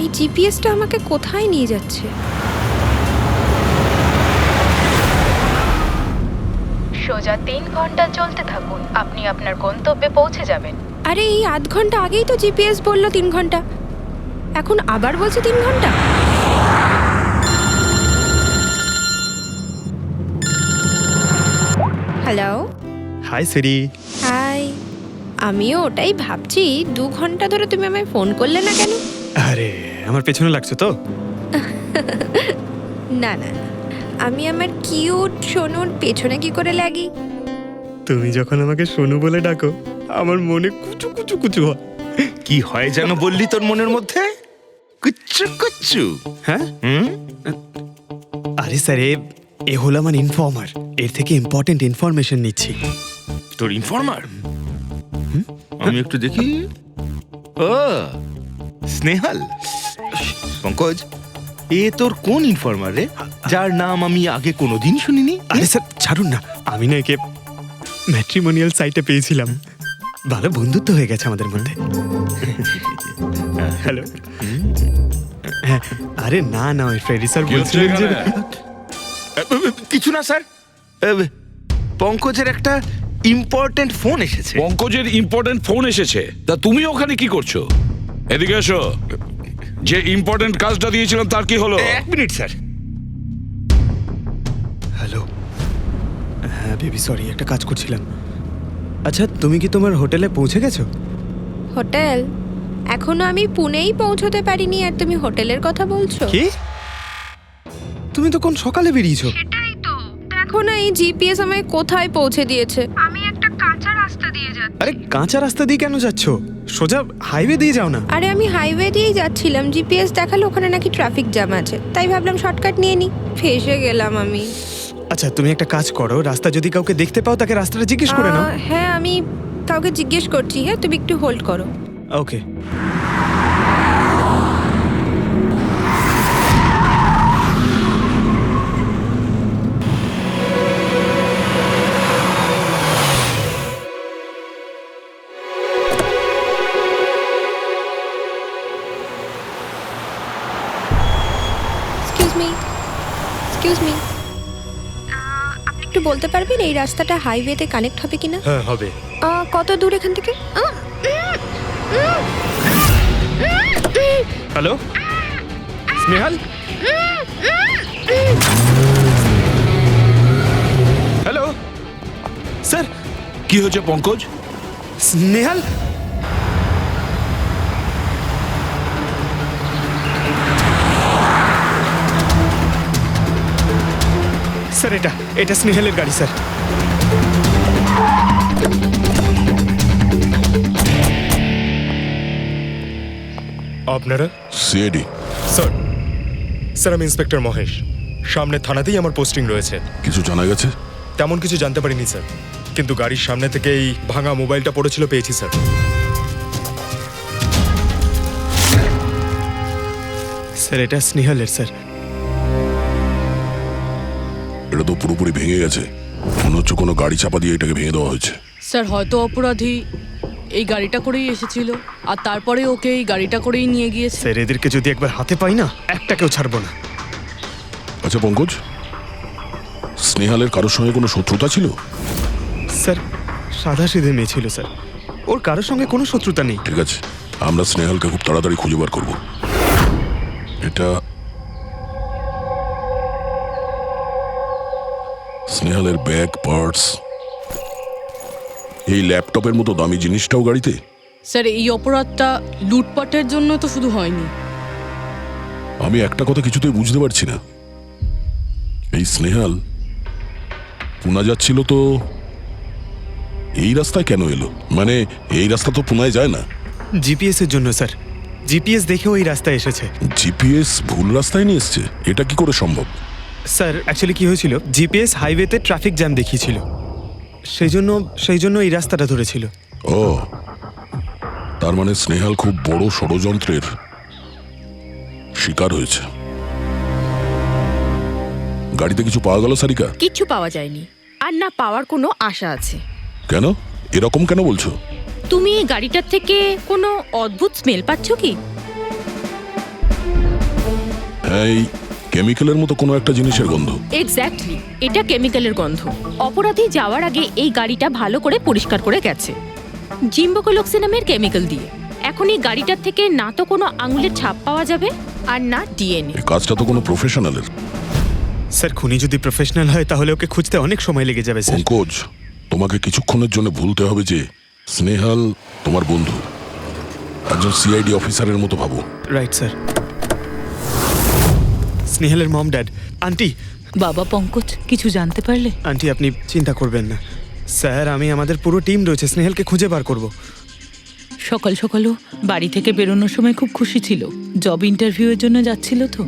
এই জিপিএসটা আমাকে কোথায় নিয়ে যাচ্ছে? সোজা 3 ঘন্টা চলতে থাকুন, আপনি আপনার গন্তব্যে পৌঁছে যাবেন। আরে এই আধ ঘন্টা আগেই তো জিপিএস বললো 3 ঘন্টা, এখন আবার বলছে 3 ঘন্টা। হ্যালো। হাই সিরি। হাই। আমিও ওটাই ভাবছি, 2 ঘন্টা ধরে তুমি আমায় ফোন করলে না কেন? আরে আমার পেছনে লাগছো তো? না না না, আমি আমার কিউট সোনুর পেছনে কি করে লাগি? তুমি যখন আমাকে সোনু বলে ডাকো আমার মনে কুচু কুচু কুচু হয়। কি হয় যেন বললি তোর মনের মধ্যে? কুচ্চু কুচ্চু। হ্যাঁ? আরে স্যার, এ হলো আমার ইনফর্মার, এর থেকে ইম্পর্টেন্ট ইনফরমেশন নিচ্ছি। তোর ইনফর্মার? আমি একটু দেখি। ও স্নেহাল। পঙ্কজ, এ তোর কোন ইনফর্মার রে, যার নাম আমি আগে কোনোদিন শুনিনি? আরে স্যার ছাড়ুন না, আমি না একে ম্যাট্রিমোনিয়াল সাইটে পেয়েছিলাম, ভালো বন্ধুত্ব হয়ে গেছে আমাদের মধ্যে। হ্যালো। হ্যাঁ, আরে না না, ওই ফ্রেডি স্যার বলছিলেন যে কিছু না স্যার, পঙ্কজের একটা ইম্পর্টেন্ট ফোন এসেছে। পঙ্কজের ইম্পর্টেন্ট ফোন এসেছে, তা তুমি ওখানে কি করছো? এদিকে এসো। যে ইম্পর্টেন্ট কাজটা দিয়েছিলাম তার কি হলো? 1 মিনিট স্যার। হ্যালো। হ্যাঁ বেবি, সরি, একটা কাজ করছিলাম। আচ্ছা, তুমি কি তোমার হোটেলে পৌঁছে গেছো? হোটেল? এখনো আমি পুনেই পৌঁছতে পারিনি আর তুমি হোটেলের কথা বলছো? কি? তুমি তো কোন সকালে বেরিয়েছো? সেটাই তো, দেখো না এই জিপিএস আমায় কোথায় পৌঁছে দিয়েছে। আমি একটা কাঁচা রাস্তা দিয়ে যাচ্ছি। আরে কাঁচা রাস্তা দিয়ে কেন যাচ্ছো? সোজা হাইওয়ে দিয়ে যাও না। আরে আমি হাইওয়ে দিয়েই যাচ্ছিলাম, জিপিএস দেখালো ওখানে নাকি ট্রাফিক জ্যাম আছে, তাই ভাবলাম শর্টকাট নিয়ে নিই। ফেসে গেলাম আমি। আচ্ছা, তুমি একটা কাজ করো, রাস্তা যদি কাউকে দেখতে পাও তাকে রাস্তাটা জিজ্ঞেস করে নাও। হ্যাঁ, আমি কাউকে জিজ্ঞেস করছি। হ্যাঁ, তুমি একটু হোল্ড করো। ওকে। এক্সকিউজ মি, আপনি একটু বলতে পারবেন এই রাস্তাটা হাইওয়েতে কানেক্ট হবে কিনা? হ্যাঁ হবে। কত দূর এখান থেকে? হ্যালো স্নেহাল। Hello sir. কি হয়েছে পঙ্কজ? স্নেহাল, স্যার এটা স্নেহালের গাড়ি স্যার। আপনারা? সিআইডি। স্যার আমি ইন্সপেক্টর মহেশ, সামনে থানাতেই আমার পোস্টিং রয়েছে। কিছু জানা গেছে? তেমন কিছু জানতে পারিনি স্যার, কিন্তু গাড়ির সামনে থেকে এই ভাঙা মোবাইলটা পড়েছিল, পেয়েছি স্যার। স্যার এটা স্নেহালের স্যার। এটা তো পুরোপুরি ভেঙে গেছে, মনে হচ্ছে কোনো গাড়ি চাপা দিয়ে এটাকে ভেঙে দেওয়া হয়েছে। স্যার হয়তো অপরাধী এই গাড়িটা করেই এসেছিল আর তারপরে ওকে এই গাড়িটা করেই নিয়ে গিয়েছে। স্যার এদেরকে যদি একবার হাতে পাই না, একটাকেও ছাড়বো না। আচ্ছা পঙ্কজ, স্নেহালের কারোর সঙ্গে কোনো শত্রুতা ছিল? স্যার সাদা সিধে মেয়ে ছিল স্যার, ওর কারোর সঙ্গে কোনো শত্রুতা নেই। ঠিক আছে, আমরা স্নেহালকে খুব তাড়াতাড়ি খুঁজে বার করবো। এটা স্নেহালের ব্যাগ, পার্টস, এই ল্যাপটপের মতো দামি জিনিসটাও গাড়িতে। স্যার এই অপরাধটা লুটপাটের জন্য তো শুধু হয়নি। আমি একটা কথা কিছুতেই বুঝতে পারছি না, এই স্নেহাল পুনা যাচ্ছিল তো এই রাস্তায় কেন এলো? মানে এই রাস্তা তো পুনায় যায় না। জিপিএস এর জন্য স্যার, জিপিএস দেখে ওই রাস্তায় এসেছে। জিপিএস ভুল রাস্তায় নিয়ে এসছে, এটা কি করে সম্ভব? স্যার অ্যাকচুয়ালি কি হয়েছিল, জিপিএস হাইওয়েতে ট্রাফিক জ্যাম দেখিয়েছিল, সেই জন্য এই রাস্তাটা ধরেছিল। ও, তার মানে স্নেহাল খুব বড় ষড়যন্ত্রের শিকার হয়েছে। গাড়িতে কিছু পাওয়া গেল সারিকা? কিচ্ছু পাওয়া যায়নি, আর না পাওয়ার কোনো আশা আছে। কেন এরকম কেন বলছো? তুমি এই গাড়িটার থেকে কোনো অদ্ভুত স্মেল পাচ্ছ কি? হ্যাঁ, এই কেমিক্যালের মতো কোনো একটা জিনিসের গন্ধ। এক্স্যাক্টলি, এটা কেমিক্যালের গন্ধ। অপরাধী যাওয়ার আগে এই গাড়িটা ভালো করে পরিষ্কার করে গেছে জিম্বোকোলক্সি নামের কেমিক্যাল দিয়ে। এখন এই গাড়িটার থেকে না তো কোনো আঙুলের ছাপ পাওয়া যাবে আর না ডিএনএ। এই কাজটা তো কোনো প্রফেশনালের। স্যার খুনি যদি প্রফেশনাল হয় তাহলে ওকে খুঁজতে অনেক সময় লেগে যাবে স্যার। পঙ্কজ, তোমাকে কিছুক্ষণের জন্য ভুলতে হবে যে স্নেহাল তোমার বন্ধু, একজন সিআইডি অফিসারের মতো ভাবো। Right sir. স্নেহালের মম ড্যাড, আন্টি। বাবা পঙ্কজ, কিছু জানতে পারলে? আন্টি আপনি চিন্তা করবেন না স্যার, আমি আমাদের পুরো টিম রয়েছে, স্নেহালকে খুঁজে বার করব। সকাল সকালও বাড়ি থেকে বেরোনোর সময় খুব খুশি ছিল, জব ইন্টারভিউয়ের জন্য যাচ্ছিল তো।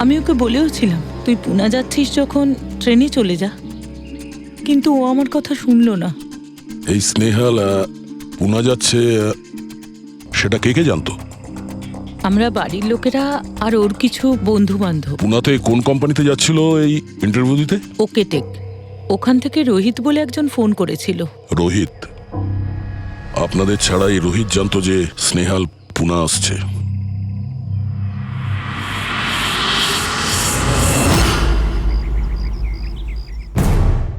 আমি ওকে বলেও ছিলাম তুই পুনা যাচ্ছিস যখন ট্রেনে চলে যা, কিন্তু ও আমার কথা শুনলো না। এই স্নেহাল পুনা যাচ্ছে, সেটা কে কে জানতো? আমরা বাড়ির লোকেরা আর ওর কিছু বন্ধু বান্ধব। পুনাতে কোন কোম্পানিতে যাচ্ছিল এই ইন্টারভিউ দিতে? Okay take. ওখান থেকে রোহিত বলে একজন ফোন করেছিল। রোহিত? আপনাদের ছাড়া এই রোহিত জানতো যে স্নেহাল পুনা আসছে?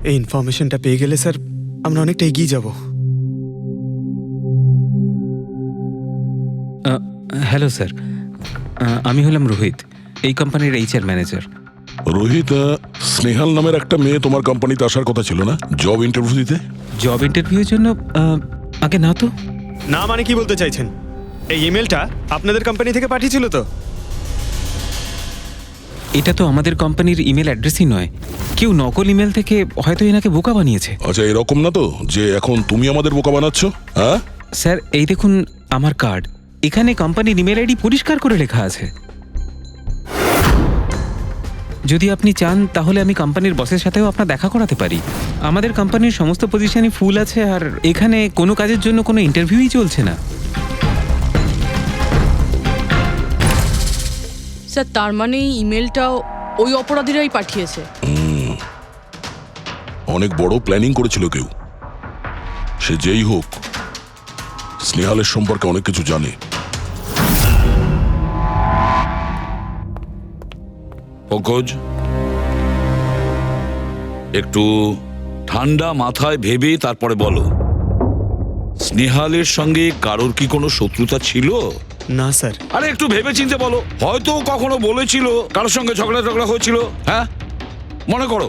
এই ইনফরমেশনটা পেয়ে গেলে স্যার আমরা অনেকটা এগিয়ে যাব। হ্যালো স্যার, আমি হলাম রোহিত, এই কোম্পানির এইচআর ম্যানেজার। রোহিত, স্নেহাল নামের একটা মেয়ে তোমার কোম্পানিতে আসার কথা ছিল না জব ইন্টারভিউ দিতে? জব ইন্টারভিউর জন্য? আগে না তো। না মানে কি বলতে চাইছেন? এই ইমেলটা আপনাদের কোম্পানি থেকে পাঠিয়েছিল তো? এটা তো আমাদের কোম্পানির ইমেল অ্যাড্রেসই নয়, কেউ নকল ইমেল থেকে হয়তো এনাকে বোকা বানিয়েছে। আচ্ছা, এরকম না তো যে এখন তুমি আমাদের বোকা বানাচ্ছ? হ্যাঁ স্যার, এই দেখুন আমার কার্ড, এখানে কোম্পানির ইমেল আইডি পরিষ্কার করে লেখা আছে। যদি আপনি চান তাহলে আমি কোম্পানির বসের সাথেও আপনার দেখা করাতে পারি। আমাদের কোম্পানির সমস্ত পজিশনই ফুল আছে, আর এখানে কোনো কাজের জন্য কোনো ইন্টারভিউই চলছে না। স্যার, তার মানে এই ইমেলটাও ওই অপরাধীরাই পাঠিয়েছে। অনেক বড় প্ল্যানিং করেছিল কেউ। সে যেই হোক, স্নেহালের সম্পর্কে অনেক কিছু জানে। পঙ্কজ, একটু ঠান্ডা মাথায় ভেবে তারপরে বলো, স্নেহালের সঙ্গে কারোর কি কোনো শত্রুতা ছিল? না স্যার। আরে একটু ভেবে চিনতে বলো, হয়তো কখনো বলেছিল কারোর সঙ্গে ঝগড়া হয়েছিল। হ্যাঁ, মনে করো।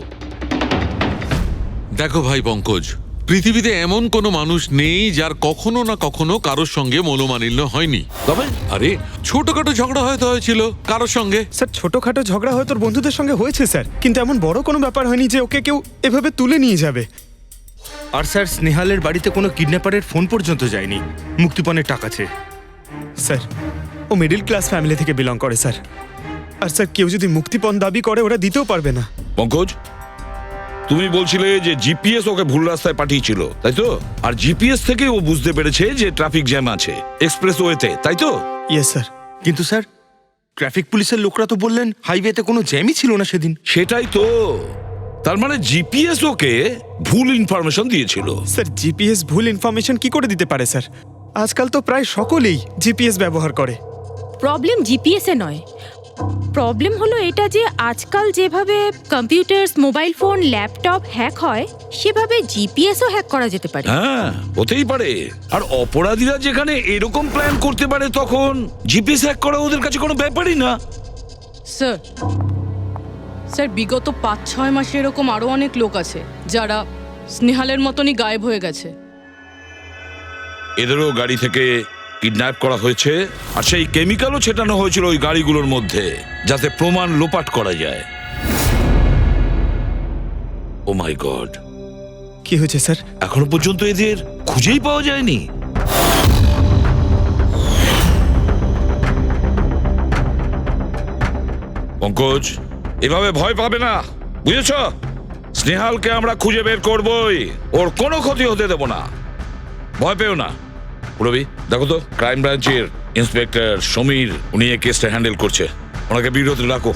দেখো ভাই পঙ্কজ, পৃথিবীতে এমন কোনো মানুষ নেই যার কখনো না কখনো কারোর সঙ্গে মনোমালিন্য হয়নি। তবে আরে ছোটখাটো ঝগড়া হয়তো হয়েছিল কারোর সঙ্গে। স্যার ছোটখাটো ঝগড়া হয়তো ওর বন্ধুদের সঙ্গে হয়েছে স্যার, কিন্তু এমন বড় কোনো ব্যাপার হয়নি যে ওকে কেউ এভাবে তুলে নিয়ে যাবে। আর স্যার, স্নেহালের বাড়িতে কোনো কিডন্যাপারের ফোন পর্যন্ত যায়নি মুক্তিপণের টাকা চেয়ে। স্যার ও মিডল ক্লাস ফ্যামিলি থেকে বিলং করে স্যার, আর স্যার কেউ যদি মুক্তিপণ দাবি করে ওরা দিতেও পারবে না। পঙ্কজ, তুমি বলছিলে যে জিপিএস ওকে ভুল রাস্তায় পাঠিয়েছিল, তাই তো? আর জিপিএস থেকে ও বুঝতে পেরেছে যে ট্রাফিক জ্যাম আছে এক্সপ্রেসওয়েতে, তাই তো? Yes sir. কিন্তু স্যার, ট্রাফিক পুলিশের লোকরা তো বললেন হাইওয়েতে কোনো জ্যামই ছিল না সেদিন। সেটাই তো, তার মানে জিপিএস ওকে ভুল ইনফরমেশন দিয়েছিল। স্যার জিপিএস ভুল ইনফরমেশন কি করে দিতে পারে স্যার? আজকাল তো প্রায় সকলেই জিপিএস ব্যবহার করে। প্রবলেম জিপিএসে নয়, প্রবলেম হলো এটা যে আজকাল যেভাবে computers, mobile phone, laptop hack হয়, সেভাবে জিপিএসও হ্যাক করা যেতে পারে। হ্যাঁ, হতেই পারে। আর অপরাধীরা যেখানে এরকম প্ল্যান করতে পারে তখন জিপিএস হ্যাক করা ওদের কাছে কোনো ব্যাপারই না। স্যার, স্যার বিগত 5-6 মাসে এরকম আরো অনেক লোক আছে যারা স্নেহালের মতনই গায়েব হয়ে গেছে। এদেরও গাড়ি থেকে কিডন্যাপ করা হয়েছে, আর সেই কেমিক্যালও ছেটানো হয়েছিল ওই গাড়িগুলোর মধ্যে যাতে প্রমাণ লোপাট করা যায়। ও মাই গড, কি হয়েছে স্যার? এখনো পর্যন্ত এদের খুঁজেই পাওয়া যায়নি। পঙ্কজ, এভাবে ভয় পাবে না, বুঝেছ? স্নেহালকে আমরা খুঁজে বের করবই, ওর কোনো ক্ষতি হতে দেব না, ভয় পেও না। রবি, দেখো তো ক্রাইম ব্রাঞ্চের ইন্সপেক্টর সমীর, উনি এই কেসটা হ্যান্ডেল করছে, ওনাকে বিরতি রাখো।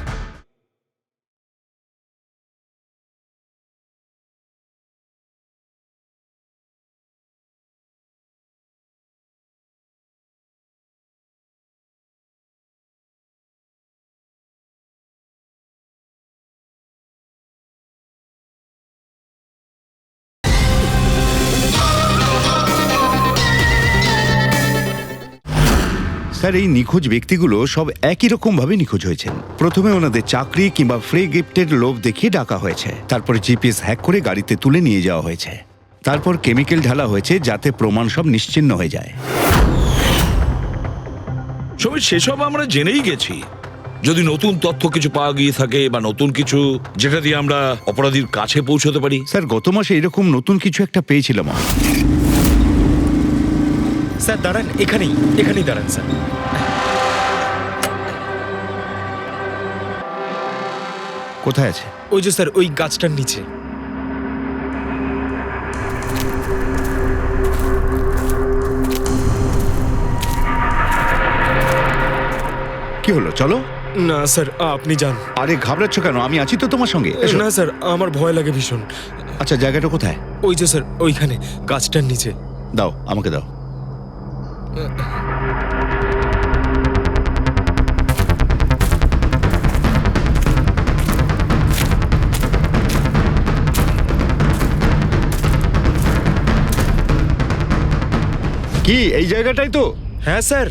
স্যার, এই নিখোঁজ ব্যক্তিগুলো সব একই রকম ভাবে নিখোঁজ হয়েছেন। প্রথমে ওনাদের চাকরি কিংবা ফ্রি গিফটের লোভ দেখিয়ে ডাকা হয়েছে, তারপরে জিপিএস হ্যাক করে গাড়িতে তুলে নিয়ে যাওয়া হয়েছে, তারপর কেমিক্যাল ঢালা হয়েছে যাতে প্রমাণ সব নিশ্চিহ্ন হয়ে যায়। সমীর, সেসব আমরা জেনেই গেছি। যদি নতুন তথ্য কিছু পাওয়া গিয়ে থাকে বা নতুন কিছু যেটা দিয়ে আমরা অপরাধীর কাছে পৌঁছতে পারি। স্যার, গত মাসে এরকম নতুন কিছু একটা পেয়েছিলাম। স্যার দাঁড়ান, এখানেই দাঁড়ান স্যার। কোথায় আছে? ওই যে স্যার, ওই গাছটার নিচে। কি হলো, চলো। না স্যার, আপনি যান। আরে ঘাবড়াচ্ছ কেন? আমি আছি তো তোমার সঙ্গে, এসো। না স্যার, আমার ভয় লাগে ভীষণ। আচ্ছা, জায়গাটা কোথায়? ওই যে স্যার, ওইখানে গাছটার নিচে। দাও, আমাকে দাও। কি এই জায়গাটাই তো? হ্যাঁ স্যার।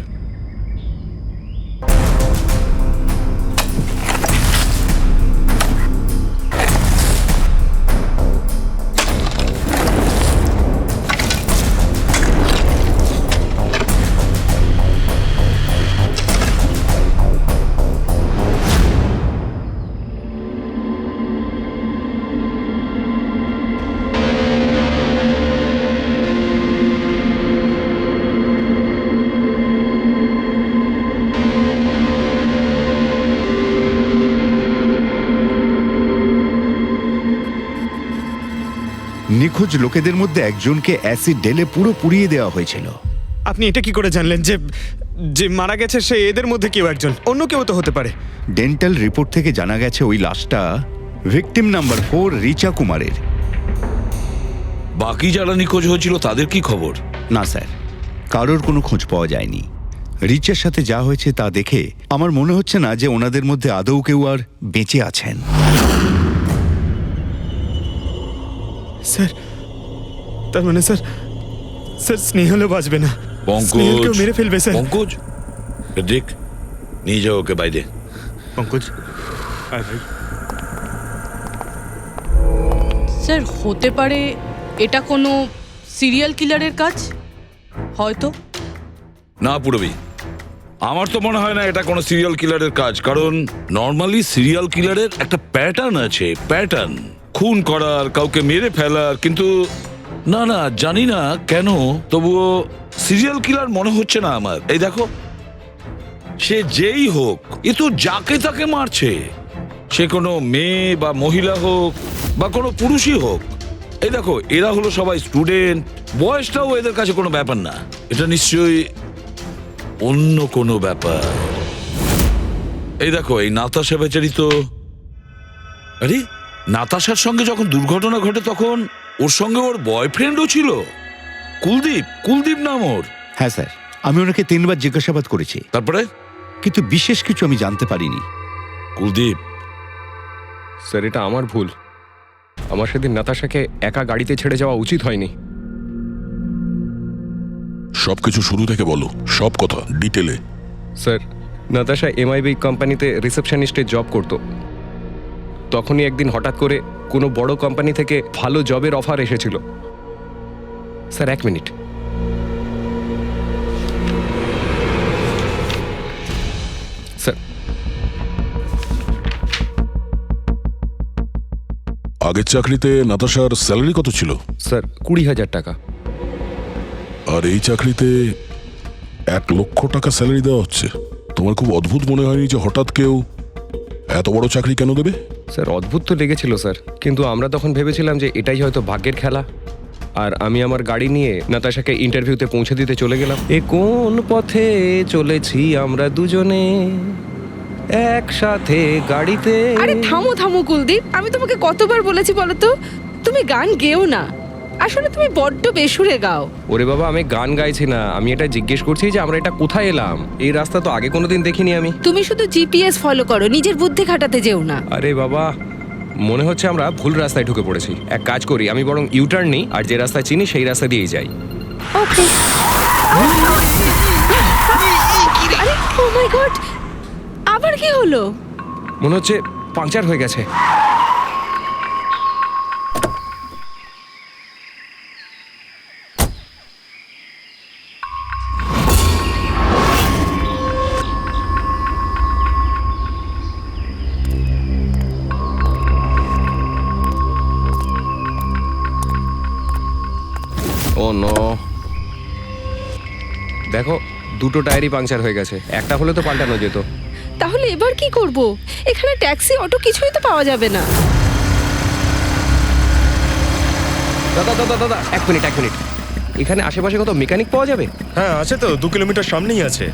নিখোঁজ লোকেদের মধ্যে একজনকে অ্যাসিড ঢেলে পুরো পুড়িয়ে দেওয়া হয়েছিল। আপনি এটা কি করে জানলেন যে যে মারা গেছে সে এদের মধ্যে কেউ একজন? অন্য কেউ তো হতে পারে। ডেন্টাল রিপোর্ট থেকে জানা গেছে ওই লাশটা ভিকটিম নাম্বার 4 রিচা কুমারের। বাকি যারা নিখোঁজ হয়েছিল তাদের কি খবর? না স্যার, কারোর কোনো খোঁজ পাওয়া যায়নি। রিচার সাথে যা হয়েছে তা দেখে আমার মনে হচ্ছে না যে ওনাদের মধ্যে আদৌ কেউ আর বেঁচে আছেন। স্যার, তার মানে স্যার স্নেহালও বাঁচবে না। পঙ্কজ, স্নেহালকেও মেরে ফেলবে স্যার। পঙ্কজ, দেখ, নিয়ে যাও ওকে বাইরে। পঙ্কজ, আয় ভাই। স্যার, হতে পারে এটা কোনো সিরিয়াল কিলারের কাজ, হয়তো। না পুরবি, আমার তো মনে হয় না এটা কোনো সিরিয়াল কিলারের কাজ। কারণ নর্মালি সিরিয়াল কিলারের একটা প্যাটার্ন আছে, প্যাটার্ন খুন করার, কাউকে মেরে ফেলার। কিন্তু না না, জানি না কেন, তবুও সিরিয়াল কিলার মনে হচ্ছে না আমার। এই দেখো, সে যেই হোক, এ তো যাকে তাকে মারছে। সে কোনো মেয়ে বা মহিলা হোক বা কোনো পুরুষই হোক। এই দেখো, এরা হলো সবাই স্টুডেন্ট, বয়সটাও এদের কাছে কোনো ব্যাপার না। এটা নিশ্চয়ই অন্য কোনো ব্যাপার। এই দেখো, এই নাতাশা বেচারি তো, আরে নাতাশার সঙ্গে যখন দুর্ঘটনা ঘটে তখন ওর সঙ্গে ওর বয়ফ্রেন্ডও ছিল, কুলদীপ নাম ওর। হ্যাঁ স্যার, আমি ওনাকে 3 বার জিজ্ঞাসাবাদ করেছি, তারপরে কিন্তু বিশেষ কিছু আমি জানতে পারিনি। কুলদীপ স্যার, এটা আমার ভুল। আমার সেদিন নাতাশাকে একা গাড়িতে ছেড়ে যাওয়া উচিত হয়নি। সবকিছু শুরু থেকে বলো, সব কথা ডিটেলে। স্যার, নাতাশা এমআইবি কোম্পানিতে রিসেপশনিস্টের জব করতো। তখনই একদিন হঠাৎ করে কোনো বড় কোম্পানি থেকে ভালো জবের অফার এসেছিল। Sir, 1 minute. স্যার, আগের চাকরিতে নাতাশার স্যালারি কত ছিল? স্যার, 20,000 টাকা। আর এই চাকরিতে 1 লক্ষ টাকা স্যালারি দেওয়া হচ্ছে। তোমার খুব অদ্ভুত মনে হয়নি যে হঠাৎ কেউ এত বড় চাকরি কেন দেবে? স্যার, অদ্ভুত তো লেগেছিল স্যার, কিন্তু আমরা তখন ভেবেছিলাম যে এটাই হয়তো ভাগ্যের খেলা। আর আমি আমার গাড়ি নিয়ে নাতাশাকে ইন্টারভিউতে পৌঁছে দিতে চলে গেলাম। এ কোন পথে চলেছি আমরা দুজনে একসাথে গাড়িতে। আরে থামো কুলদীপ, আমি তোমাকে কতবার বলেছি বলো তো, তুমি গান গেও না। আসলে তুমি বড্ড বেসুরে গাও। ওরে বাবা, আমি গান গাইছি না, আমি এটা জিজ্ঞেস করছি যে আমরা এটা কোথায় এলাম। এই রাস্তা তো আগে কোনোদিন দেখিনি আমি। তুমি শুধু জিপিএস ফলো করো, নিজের বুদ্ধি খাটাতে যেও না। আরে বাবা, মনে হচ্ছে আমরা ভুল রাস্তায় ঢুকে পড়েছি। এক কাজ করি, আমি বরং ইউটার্ন নিই, আর যে রাস্তা চিনি সেই রাস্তা দিয়েই যাই। ওকে। আরে ও মাই গড, আবার কি হলো? মনে হচ্ছে পাংচার হয়ে গেছে। ও নো, দেখো দুটো টায়ারই পাংচার হয়ে গেছে, একটা হলে তো পাল্টানো যেত। তাহলে এবার কি করব? এখানে ট্যাক্সি, অটো কিছুই তো পাওয়া যাবে না। দাদা দাদা দাদা, এক মিনিট। এখানে আশেপাশে কত মেকানিক পাওয়া যাবে? হ্যাঁ আছে তো, 2 কিলোমিটার সামনেই আছে।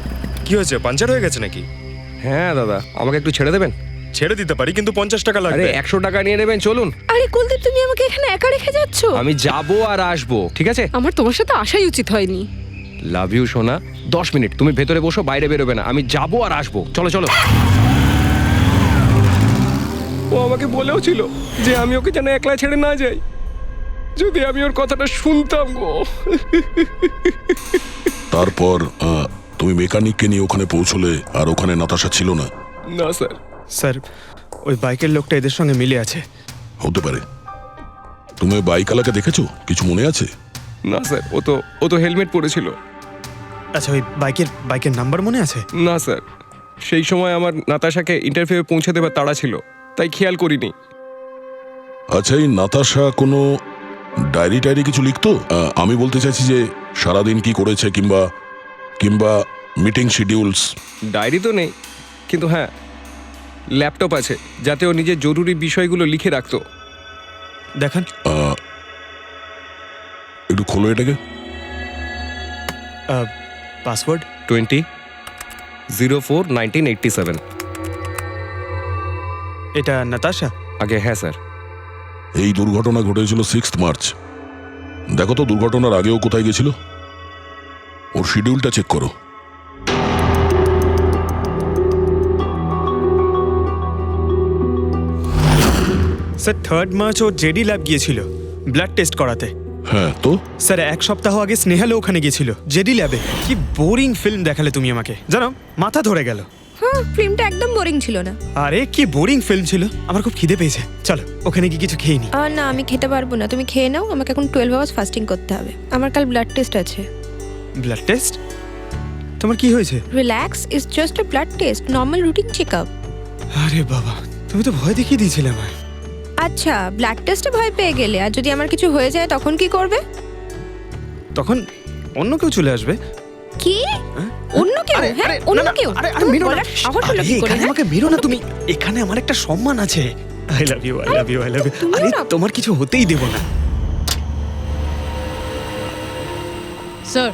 কি হয়েছে, পাঞ্চার হয়ে গেছে নাকি? হ্যাঁ দাদা, আমাকে একটু ছেড়ে দেবেন? ছেড়ে দিতে পারি, কিন্তু 50 টাকা আরে লাগবে। 100 টাকা নিয়ে নেবেন, চলুন। আরে কুলদীপ, তুমি আমাকে এখানে একা রেখে যাচ্ছ? আমি যাবো আর আসবো, ঠিক আছে? আমার তোমার সাথে আসাই উচিত হয়নি। লাভ ইউ সোনা। 10 মিনিট তুমি ভেতরে বসো, বাইরে বেরোবে না। আমি যাবো আর আসবো, চলো চলো। ও আমাকে বলেও ছিল যে আমি ওকে যেন একলা ছেড়ে না যাই। যদি আমি ওর কথাটা শুনতাম গো। তারপর তুমি মেকানিককে নিয়ে ওখানে পৌঁছলে, আর ওখানে নাতাশা ছিল না? না স্যার। স্যার, ওই বাইকের লোকটা এদের সঙ্গে মিলে আছে। হতে পারে। তুমি বাইকওয়ালাকে দেখেছো? কিছু মনে আছে? না স্যার, ও তো হেলমেট পরেছিল। আচ্ছা, ওই বাইকের নাম্বার মনে আছে? না স্যার, সেই সময় আমার নাতাশাকে ইন্টারভিউ পৌঁছে দেবার তাড়া ছিল, তাই খেয়াল করিনি। আচ্ছা, এই নাতাশা কোনো ডায়েরি কিছু লিখতো? আমি বলতে চাইছি যে সারাদিন কি করেছে, কিংবা মিটিং শিডিউলস। ডায়েরি তো নেই, কিন্তু হ্যাঁ ল্যাপটপ আছে, যাতে ও নিজের জরুরি বিষয়গুলো লিখে রাখতো। দেখান। একটু খোলো এটাকে। পাসওয়ার্ড 20/04/1987। এটা নাতাশা? আগে হ্যাঁ স্যার। এই দুর্ঘটনা ঘটেছিল 6 মার্চ। দেখো তো দুর্ঘটনার আগেও কোথায় গেছিল। ওর শিডিউলটা চেক করো। স্যার, 3 মার্চ ও জেডি ল্যাব গিয়েছিল ব্লাড টেস্ট করাতে। হ্যাঁ তো? স্যার, 1 সপ্তাহ আগে স্নেহালও ওখানে গিয়েছিল জেডি ল্যাবে। কি বোরিং ফিল্ম দেখালে তুমি আমাকে, জানো মাথা ধরে গেল। হ্যাঁ, ফিল্মটা একদম বোরিং ছিল না। আরে কি বোরিং ফিল্ম ছিল। আমার খুব খিদে পেয়েছে, চলো ওখানে গিয়ে কিছু খেয়ে নি। না, আমি খেতে পারবো না, তুমি খেয়ে নাও। আমাকে এখন 12 আওয়ার্স ফাস্টিং করতে হবে, আমার কাল ব্লাড টেস্ট আছে। Blood test? তোমার কি হয়েছে? Relax, it's just a blood test, normal routine checkup. আরে বাবা, তুমি তো ভয় দেখিয়ে দিয়েছিলে আমায়। আচ্ছা, ব্লাড টেস্টে ভয় পেয়ে গেলে, আর যদি আমার কিছু হয়ে যায় তখন কি করবে? তখন অন্য কেউ চলে আসবে। কি? অন্য কেউ? হ্যাঁ, অন্য কেউ? তুমি বলার সাহস হলো কি করে? আমাকে মেরো না তুমি, এখানে আমার একটা সম্মান আছে। I love you, I love you, I love you. আরে তোমার কিছু হতেই দেব না। স্যার,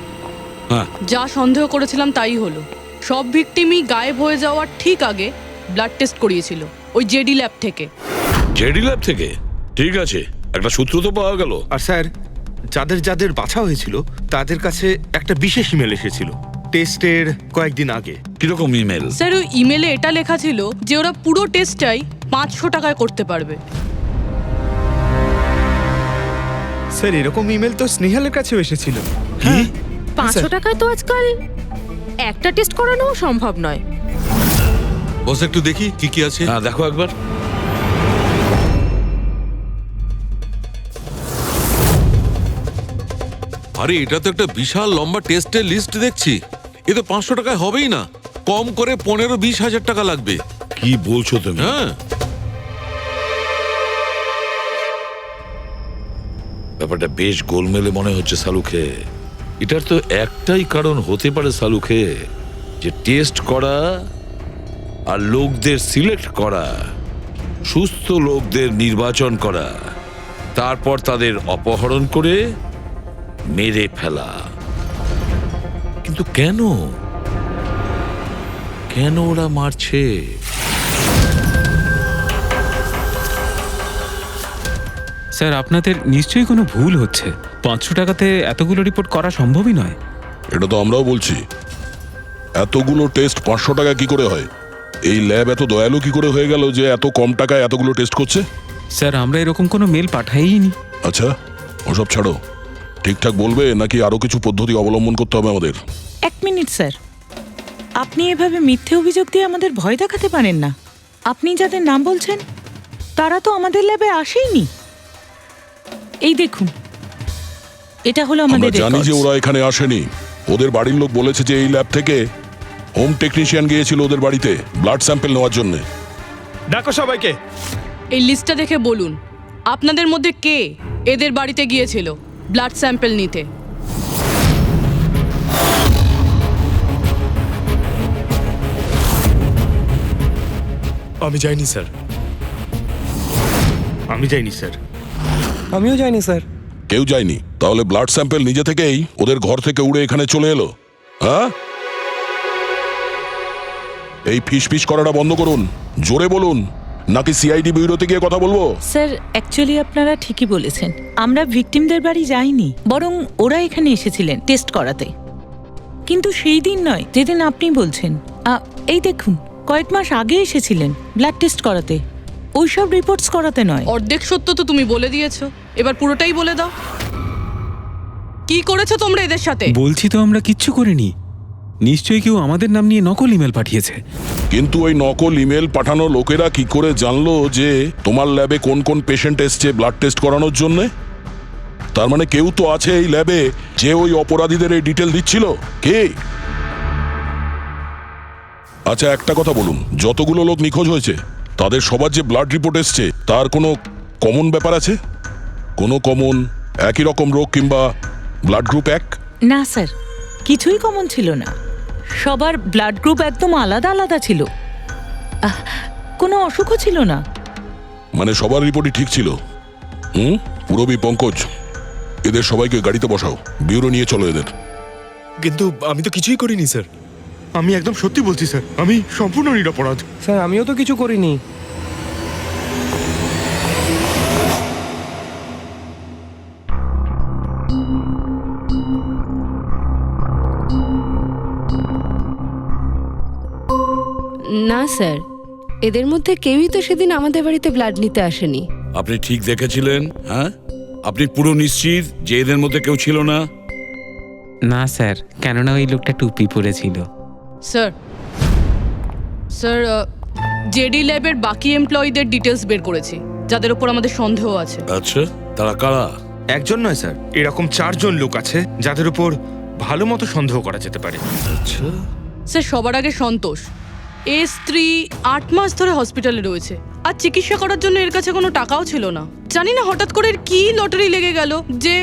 হ্যাঁ, যা সন্দেহ করেছিলাম তাই হলো। সব ভিকটিমই গায়েব হয়ে যাওয়ার ঠিক আগে ব্লাড টেস্ট করিয়েছিল ওই জেডি ল্যাব থেকে। জেডি ল্যাব থেকে? ঠিক আছে, একটা সূত্র তো পাওয়া গেল। আর স্যার, যাদের বাছা হয়েছিল তাদের কাছে একটা বিশেষ ইমেল এসেছিল টেস্টের কয়েকদিন আগে। কিরকম ইমেল? স্যার, ওই ইমেলে এটা লেখা ছিল যে ওরা পুরো টেস্টটাই 500 টাকায় করতে পারবে। স্যার, এরকম ইমেল তো স্নেহালের কাছেও এসেছিল। কি? 500 টাকায় তো আজকাল একটা টেস্ট করানো সম্ভব নয়। বস একটু দেখি কি কি আছে। হ্যাঁ, দেখো একবার। আরে এটা তো একটা বিশাল লম্বা টেস্টের লিস্ট দেখছি। এ তো 500 টাকায় হবেই না, কম করে 15-20 হাজার টাকা লাগবে। কি বলছো তুমি? হ্যাঁ, ব্যাপারটা বেশ গোলমেলে মনে হচ্ছে সালুকে। এটার তো একটাই কারণ হতে পারে সালুকে, যে টেস্ট করা আর লোকদের সিলেক্ট করা, সুস্থ লোকদের নির্বাচন করা, তারপর তাদের অপহরণ করে মেরে ফেলা। কিন্তু কেন ওরা মারছে? স্যার, আপনাদের নিশ্চয়ই কোনো ভুল হচ্ছে। 500 টাকাতে এতগুলো রিপোর্ট করা সম্ভবই নয়। এটা তো আমরাও বলছি। এতগুলো টেস্ট 500 টাকা কি করে হয়? এই ল্যাব এত দয়ালু কি করে হয়ে গেল যে এত কম টাকায় এতগুলো টেস্ট করছে? স্যার, আমরা এরকম কোনো মেল পাঠাইনি। আচ্ছা, ওসব ছাড়ো। ঠিকঠাক বলবে নাকি আরো কিছু পদ্ধতি অবলম্বন করতে হবে আমাদের? 1 মিনিট স্যার। আপনি এভাবে মিথ্যে অভিযোগ দিয়ে আমাদের ভয় দেখাতে পারেন না। আপনি যাদের নাম বলছেন তারা তো আমাদের ল্যাবে আসেইনি। এই দেখুন, এটা হলো আমরা আমাদের জানি যে records। ওরা এখানে আসেনি। ওদের বাড়ির লোক বলেছে যে এই ল্যাব থেকে হোম টেকনিশিয়ান গিয়েছিল ওদের বাড়িতে ব্লাড স্যাম্পল নেওয়ার জন্য। ডাকো সবাইকে। এই লিস্টটা দেখে বলুন আপনাদের মধ্যে কে এদের বাড়িতে গিয়েছিল ব্লাড স্যাম্পল নিতে। আমি যাইনি স্যার। আমি যাইনি স্যার। আমিও যাইনি স্যার। কেউ যায়নি? তাহলে ব্লাড স্যাম্পল নিজে থেকেই ওদের ঘর থেকে উড়ে এখানে চলে এলো? হ্যাঁ, এই ফিস করাটা বন্ধ করুন, জোরে বলুন, নাকি সিআইডি ব্যুরোতে গিয়ে কথা বলবো? স্যার, অ্যাকচুয়ালি আপনারা ঠিকই বলেছেন, আমরা ভিকটিমদের বাড়ি যাইনি, বরং ওরা এখানে এসেছিলেন টেস্ট করাতে। কিন্তু সেই দিন নয় যেদিন আপনি বলছেন। এই দেখুন, কয়েক মাস আগে এসেছিলেন ব্লাড টেস্ট করাতে, ওইসব রিপোর্টস করাতে নয়। অর্ধেক সত্য তো তুমি বলে দিয়েছো, এবার পুরোটাই বলে দাও। কি করেছো তোমরা এদের সাথে? বলছি তো আমরা কিচ্ছু করিনি। নিশ্চয়ই কেউ আমাদের নাম নিয়ে নকল ইমেল পাঠিয়েছে। কিন্তু ওই নকল ইমেল পাঠানো লোকেরা কি করে জানলো যে তোমার ল্যাবে কোন কোন পেশেন্ট এসছে ব্লাড টেস্ট করানোর জন্য? তার মানে কেউ তো আছে এই ল্যাবে যে ওই অপরাধীদের এই ডিটেল দিচ্ছিল। কে? আচ্ছা, একটা কথা বলুন, যতগুলো লোক নিখোঁজ হয়েছে তাদের সবার যে ব্লাড রিপোর্ট এসছে তার কোনো কমন ব্যাপার আছে? কোনো কমন একই রকম রোগ কিংবা ব্লাড গ্রুপ এক? না স্যার, কিছুই কমন ছিল না। সবার ব্লাড গ্রুপ একদম আলাদা আলাদা ছিল, কোনো অসুখও ছিল না। মানে সবার রিপোর্টই ঠিক ছিল? পুরবী, পঙ্কজ, এদের সবাইকে গাড়িতে বসাও, ব্যুরো নিয়ে চলো এদের। কিন্তু আমি তো কিছুই করিনি স্যার। আমি একদম সত্যি বলছি স্যার, আমি সম্পূর্ণ নিরপরাধ। স্যার, আমিও তো কিছু করিনি। না স্যার, এদের মধ্যে কেউই তো সেদিন আমাদের বাড়িতে ব্লাড নিতে আসেনি। আপনি ঠিক দেখেছিলেন? হ্যাঁ, আপনি পুরো নিশ্চিত যে এদের মধ্যে কেউ ছিল না? না স্যার, কেননা ওই লোকটা টুপি পরেছিল। স্যার, স্যার, জেডি ল্যাবের বাকি এমপ্লয়ীদের ডিটেলস বের করেছি, যাদের উপর আমাদের সন্দেহ আছে। আচ্ছা, তারা কারা? একজন নয় স্যার, এরকম 4 জন লোক আছে যাদের উপর ভালো মতো সন্দেহ করা যেতে পারে। আচ্ছা স্যার, সবার আগে সন্তোষ। এর স্ত্রী 8 মাস ধরে হসপিটালে রয়েছে, আর চিকিৎসা করার জন্য এর কাছে কোনো টাকাও ছিল না। জানি না হঠাৎ করে এর কি লটারি লেগে গেল যে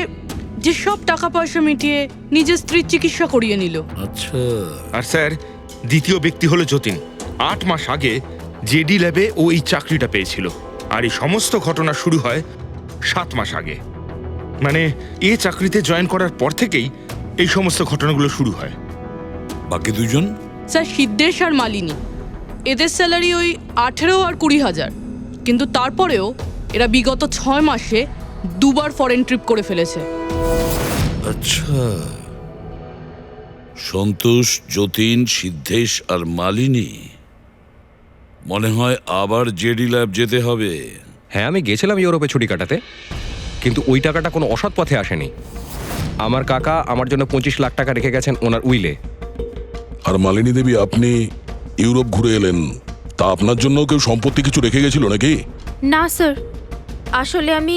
যে সব টাকা পয়সা মিটিয়ে নিজের স্ত্রীর চিকিৎসা করিয়ে নিল। আচ্ছা। আর স্যার, দ্বিতীয় ব্যক্তি হলো যতীন। 8 মাস আগে জেডি ল্যাবে ও এই চাকরিটা পেয়েছিল, আর এই সমস্ত ঘটনা শুরু হয় 7 মাস আগে। মানে এ চাকরিতে জয়েন করার পর থেকেই এই সমস্ত ঘটনাগুলো শুরু হয়। বাকি দুজন? স্যার, সিদ্ধেশ আর মালিনী। এদের স্যালারি ওই 18 আর 20,000, কিন্তু তারপরেও এরা বিগত 6 মাসে 2 বার ফরেন ট্রিপ করে ফেলেছে। আচ্ছা, সন্তোষ, যতীন, সিদ্ধেশ আর মালিনী। মনে হয় আবার জেডি ল্যাব যেতে হবে। হ্যাঁ, আমি গেছিলাম ইউরোপে ছুটি কাটাতে, কিন্তু ওই টাকাটা কোনো অসৎ পথে আসেনি। আমার কাকা আমার জন্য 25 লাখ টাকা রেখে গেছেন ওনার উইলে। আর মালিনী দেবী, আপনি ইউরোপ ঘুরে এলেন, তা আপনার জন্য কেউ সম্পত্তি কিছু রেখে গেছিল নাকি? না স্যার, আসলে আমি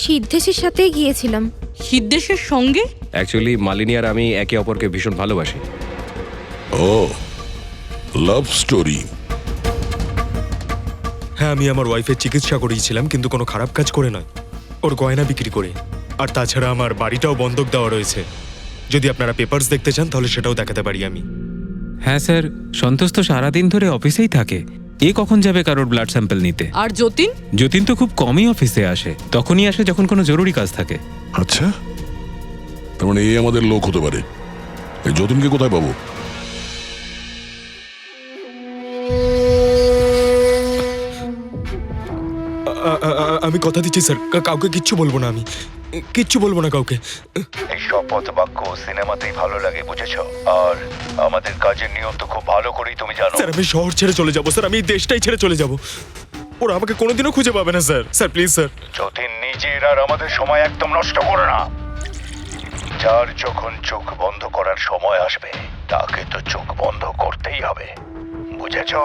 সিদ্ধেশের সাথেই গিয়েছিলাম। সিদ্ধেশের সঙ্গে? অ্যাকচুয়ালি মালিনী আর আমি একে অপরকে ভীষণ ভালোবাসি। ও, লাভ স্টোরি। হ্যাঁ, আমি আমার ওয়াইফের চিকিৎসা করিয়েছিলাম, কিন্তু কোনো খারাপ কাজ করে নয়, ওর গয়না বিক্রি করে। আর তাছাড়া আমার বাড়িটাও বন্ধক দেওয়া রয়েছে। যদি আপনারা পেপারস দেখতে চান তাহলে সেটাও দেখাতে পারি আমি। হ্যাঁ স্যার, সন্তোষ তো সারাদিন ধরে অফিসেই থাকে, এ কখন যাবে কারোর ব্লাড স্যাম্পল নিতে? আর যতীন? যতীন তো খুব কমই অফিসে আসে, তখনই আসে যখন কোনো জরুরি কাজ থাকে। আচ্ছা, তার মানে এই আমাদের লোক হতে পারে। এই যতীনকে কোথায় পাবো? আমি কথা দিচ্ছি স্যার, কাউকে কিচ্ছু বলবো না, আমি কিচ্ছু বলবো না কাউকে। এই শপথ বাক্য সিনেমাতেই ভালো লাগে, বুঝেছো? আর আমাদের কাজের নিয়ম তো খুব ভালো করেই তুমি জানো। স্যার, আমি শহর ছেড়ে চলে যাবো স্যার, আমি এই দেশটাই ছেড়ে চলে যাবো। ওরা আমাকে কোনোদিনও খুঁজে পাবে না sir. Sir please sir. Jatin, নিজের আর আমাদের সময় একদম নষ্ট করো না। যার যখন চোখ বন্ধ করার সময় আসবে তাকে তো চোখ বন্ধ করতেই হবে, বুঝেছো?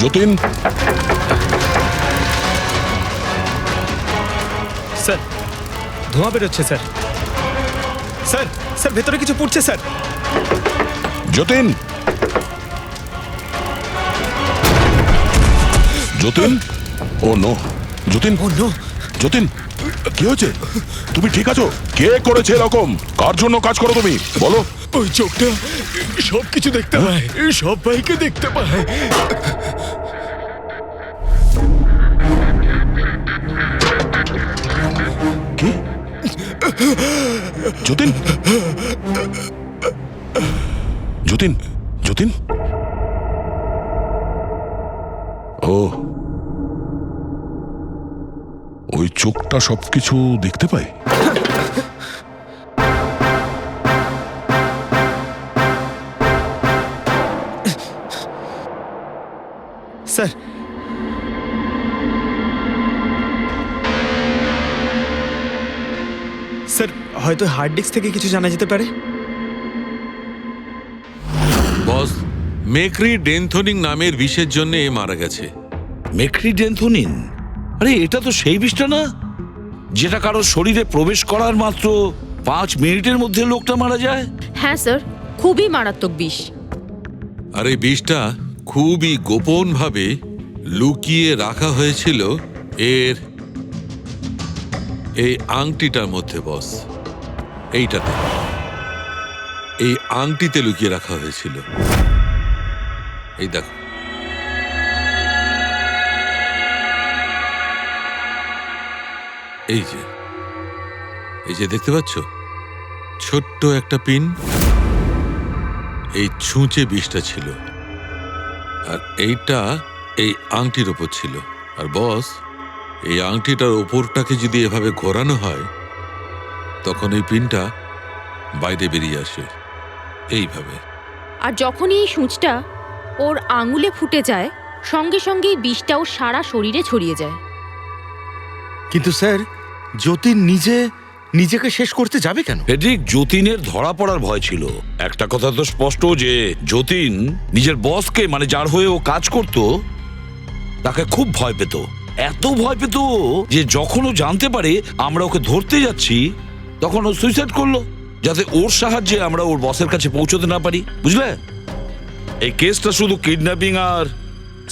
যতীন, স্যার ধোঁয়া বেরোচ্ছে স্যার। স্যার স্যার ভেতরে কিছু পড়ছে স্যার। যতীন, যতীন, ও নো, যতীন, ও নো, যতীন, কি হয়েছে? তুমি ঠিক আছো? কে করেছে এরকম? কার জন্য কাজ করো তুমি, বলো? ওই চোখটা সব কিছু দেখতে পায়, সব ভাইকে দেখতে পায়। কি? যতীন, যতীন, যতীন, ও ওই চোখটা সবকিছু দেখতে পায়। স্যার স্যার হয়তো হার্ড ডিস্ক থেকে কিছু জানা যেতে পারে। বস, মেক্রি ডেনথোনিং নামের বিষের জন্য এ মারা গেছে। মেক্রি ডেনথোনিন? আরে এটা তো সেই বিষটা না যেটা কারো শরীরে প্রবেশ করার মাত্র 5 মিনিটের মধ্যে লোকটা মারা যায়? হ্যাঁ স্যার, খুবই মারাত্মক বিষ। আর এই বিষটা খুবই গোপনভাবে লুকিয়ে রাখা হয়েছিল এর এই আংটিটার মধ্যে। বস, এইটাতে, এই আংটিতে লুকিয়ে রাখা হয়েছিল। এই দেখো, এই যে দেখতে পাচ্ছ ছোট্ট একটা পিন, এই ছুঁচে বিষটা ছিল, আর এইটা এই আংটির ওপর ছিল। আর বস, এই আংটিটার ওপরটাকে যদি এভাবে ঘোরানো হয় তখন এই পিনটা বাইরে বেরিয়ে আসে এইভাবে। আর যখনই এই সূঁচটা ওর আঙুলে ফুটে যায়, সঙ্গে সঙ্গেই বিষটা ওর সারা শরীরে ছড়িয়ে যায়। কিন্তু স্যার, যতীন নিজেকে শেষ করতে যাবে কেন? ফেডরিক, যতীনের ধরা পড়ার ভয় ছিল। একটা কথা তো স্পষ্ট যে যতীন নিজের বসকে, মানে যার হয়ে ও কাজ করত, তাকে খুব ভয় পেত। এত ভয় পেত যে যখন ও জানতে পারে আমরা ওকে ধরতে যাচ্ছি, তখন ও সুইসাইড করলো, যাতে ওর সাহায্যে আমরা ওর বসের কাছে পৌঁছতে না পারি। বুঝলে, এই কেসটা শুধু কিডন্যাপিং আর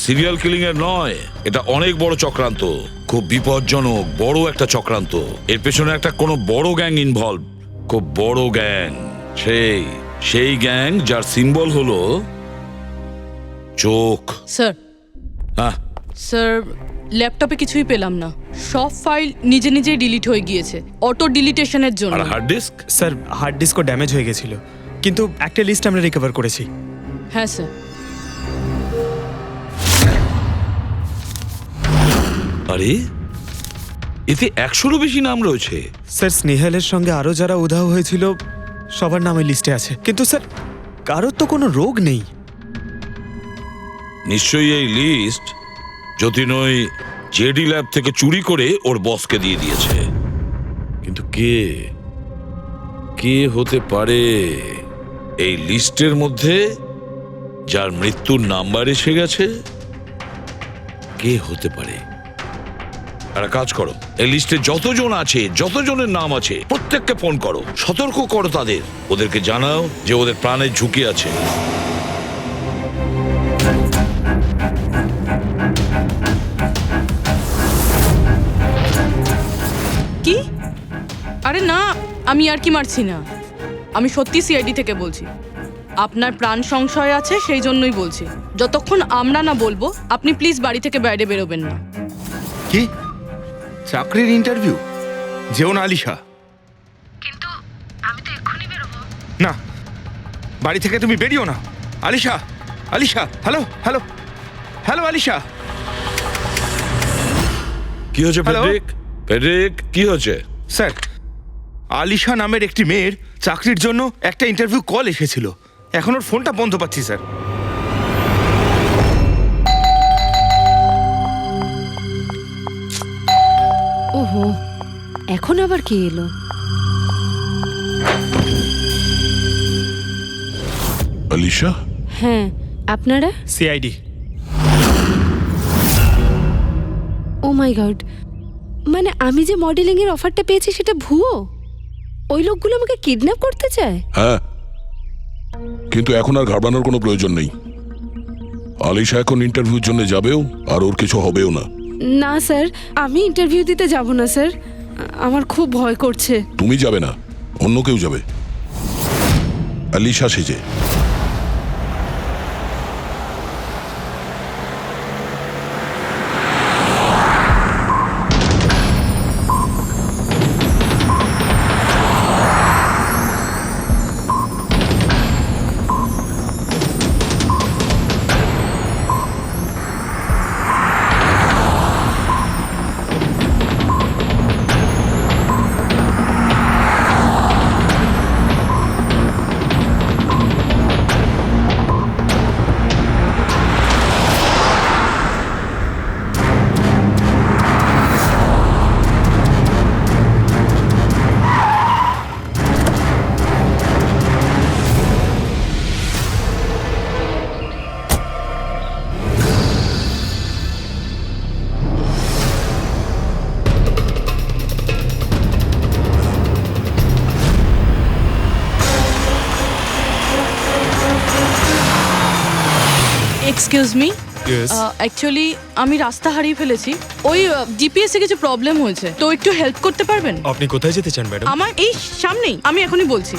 সিরিয়াল কিলিং এর নয়, এটা অনেক বড় চক্রান্ত, খুব বিপজ্জনক বড় একটা চক্রান্ত। এর পেছনে একটা কোনো বড় গ্যাং ইনভলভ, খুব বড় গ্যাং। সেই গ্যাং যার সিম্বল হলো চোখ। স্যার, হ্যাঁ স্যার, ল্যাপটপে কিছুই পেলাম না। সব ফাইল নিজে নিজেই ডিলিট হয়ে গিয়েছে অটো ডিলিটেশনের জন্য। আর হার্ড ডিস্ক? স্যার হার্ড ডিস্কও ড্যামেজ হয়ে গেছিল, কিন্তু একটা লিস্ট আমরা রিকভার করেছি। হ্যাঁ স্যার। আরে এতে 100-রও বেশি নাম রয়েছে। স্যার স্নেহালের সঙ্গে আরো যারা উধাও হয়েছিল সবার নাম ওই লিস্টে আছে, কিন্তু স্যার কারোর তো কোনো রোগ নেই। নিশ্চয়ই এই লিস্ট যতীন ওই জেডি ল্যাব থেকে চুরি করে ওর বসকে দিয়ে দিয়েছে। কিন্তু কে হতে পারে এই লিস্টের মধ্যে যার মৃত্যুর নাম্বার এসে গেছে? কে হতে পারে? একটা কাজ করো, এই লিস্টে যতজন আছে, যতজনের নাম আছে, প্রত্যেককে ফোন করো, সতর্ক করো তাদের, ওদেরকে জানাও যে ওদের প্রাণের ঝুঁকি আছে। কি? আরে না, আমি আর কি মারছি না, আমি সত্যি সিআইডি থেকে বলছি। আপনার প্রাণ সংশয় আছে, সেই জন্যই বলছি। যতক্ষণ আমরা না বলবো, আপনি প্লিজ বাড়ি থেকে বাইরে বেরোবেন না। কি চাকরির ইন্টারভিউ? যেও না আলিশা। না, বাড়ি থেকে তুমি বেরিও না। Alisha, Alisha, hello hello hello Alisha. কি হয়েছে ফেডরিক? ফেডরিক, কি হয়েছে? স্যার, আলিশা নামের একটি মেয়ের চাকরির জন্য একটা ইন্টারভিউ কল এসেছিল। এখন ওর ফোনটা বন্ধ পাচ্ছি স্যার। ওহো, এখন আবার কে এলো? আলিশা? হ্যাঁ, আপনারা? সিআইডি। ও মাই গড, মানে আমি যে মডেলিং এর অফারটা পেয়েছি সেটা ভুয়ো? ওই লোকগুলো আমাকে কিডন্যাপ করতে চায়? হ্যাঁ, কিন্তু এখন আর ঘাবড়ানোর কোনো প্রয়োজন নেই। আলিশা এখন ইন্টারভিউর জন্য যাবেও, আর ওর কিছু হবেও না। না স্যার, আমি ইন্টারভিউ দিতে যাব না স্যার, আমার খুব ভয় করছে। তুমি যাবে না, অন্য কেউ যাবে, আলিশা সেজে। এক্সকিউজ মি, অ্যাকচুয়ালি আমি রাস্তা হারিয়ে ফেলেছি। ওই জিপিএস এ কিছু প্রবলেম হয়েছে, তো একটু হেল্প করতে পারবেন? আপনি কোথায় যেতে চান ম্যাডাম? আমার এই সামনেই, আমি এখনই বলছি।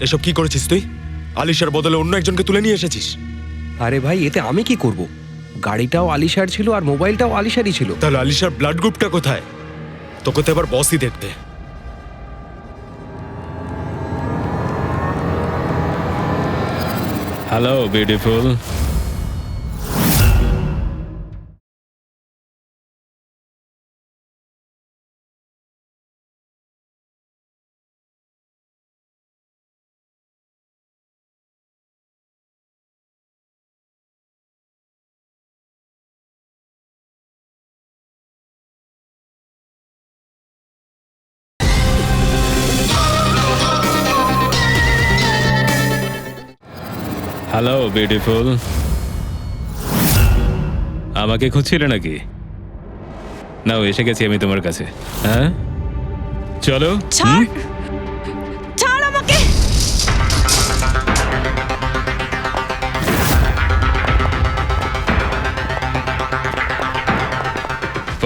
এসব কি করেছিস তুই? আলিশার বদলে অন্য একজনকে তুলে নিয়ে এসেছিস। আরে ভাই, এতে আমি কি করব? গাড়িটাও আলিশার ছিল আর মোবাইলটাও আলিশারই ছিল। তাহলে আলিশার ব্লাড গ্রুপটা কোথায়? তোকে তো এবার বসই দেখবে। Hello beautiful. Hello beautiful. আমাকে খুঁজছিলে নাকি? নাও, এসে গেছি আমি তোমার কাছে। হ্যাঁ, চলো। ছাড়, ছাড় আমাকে।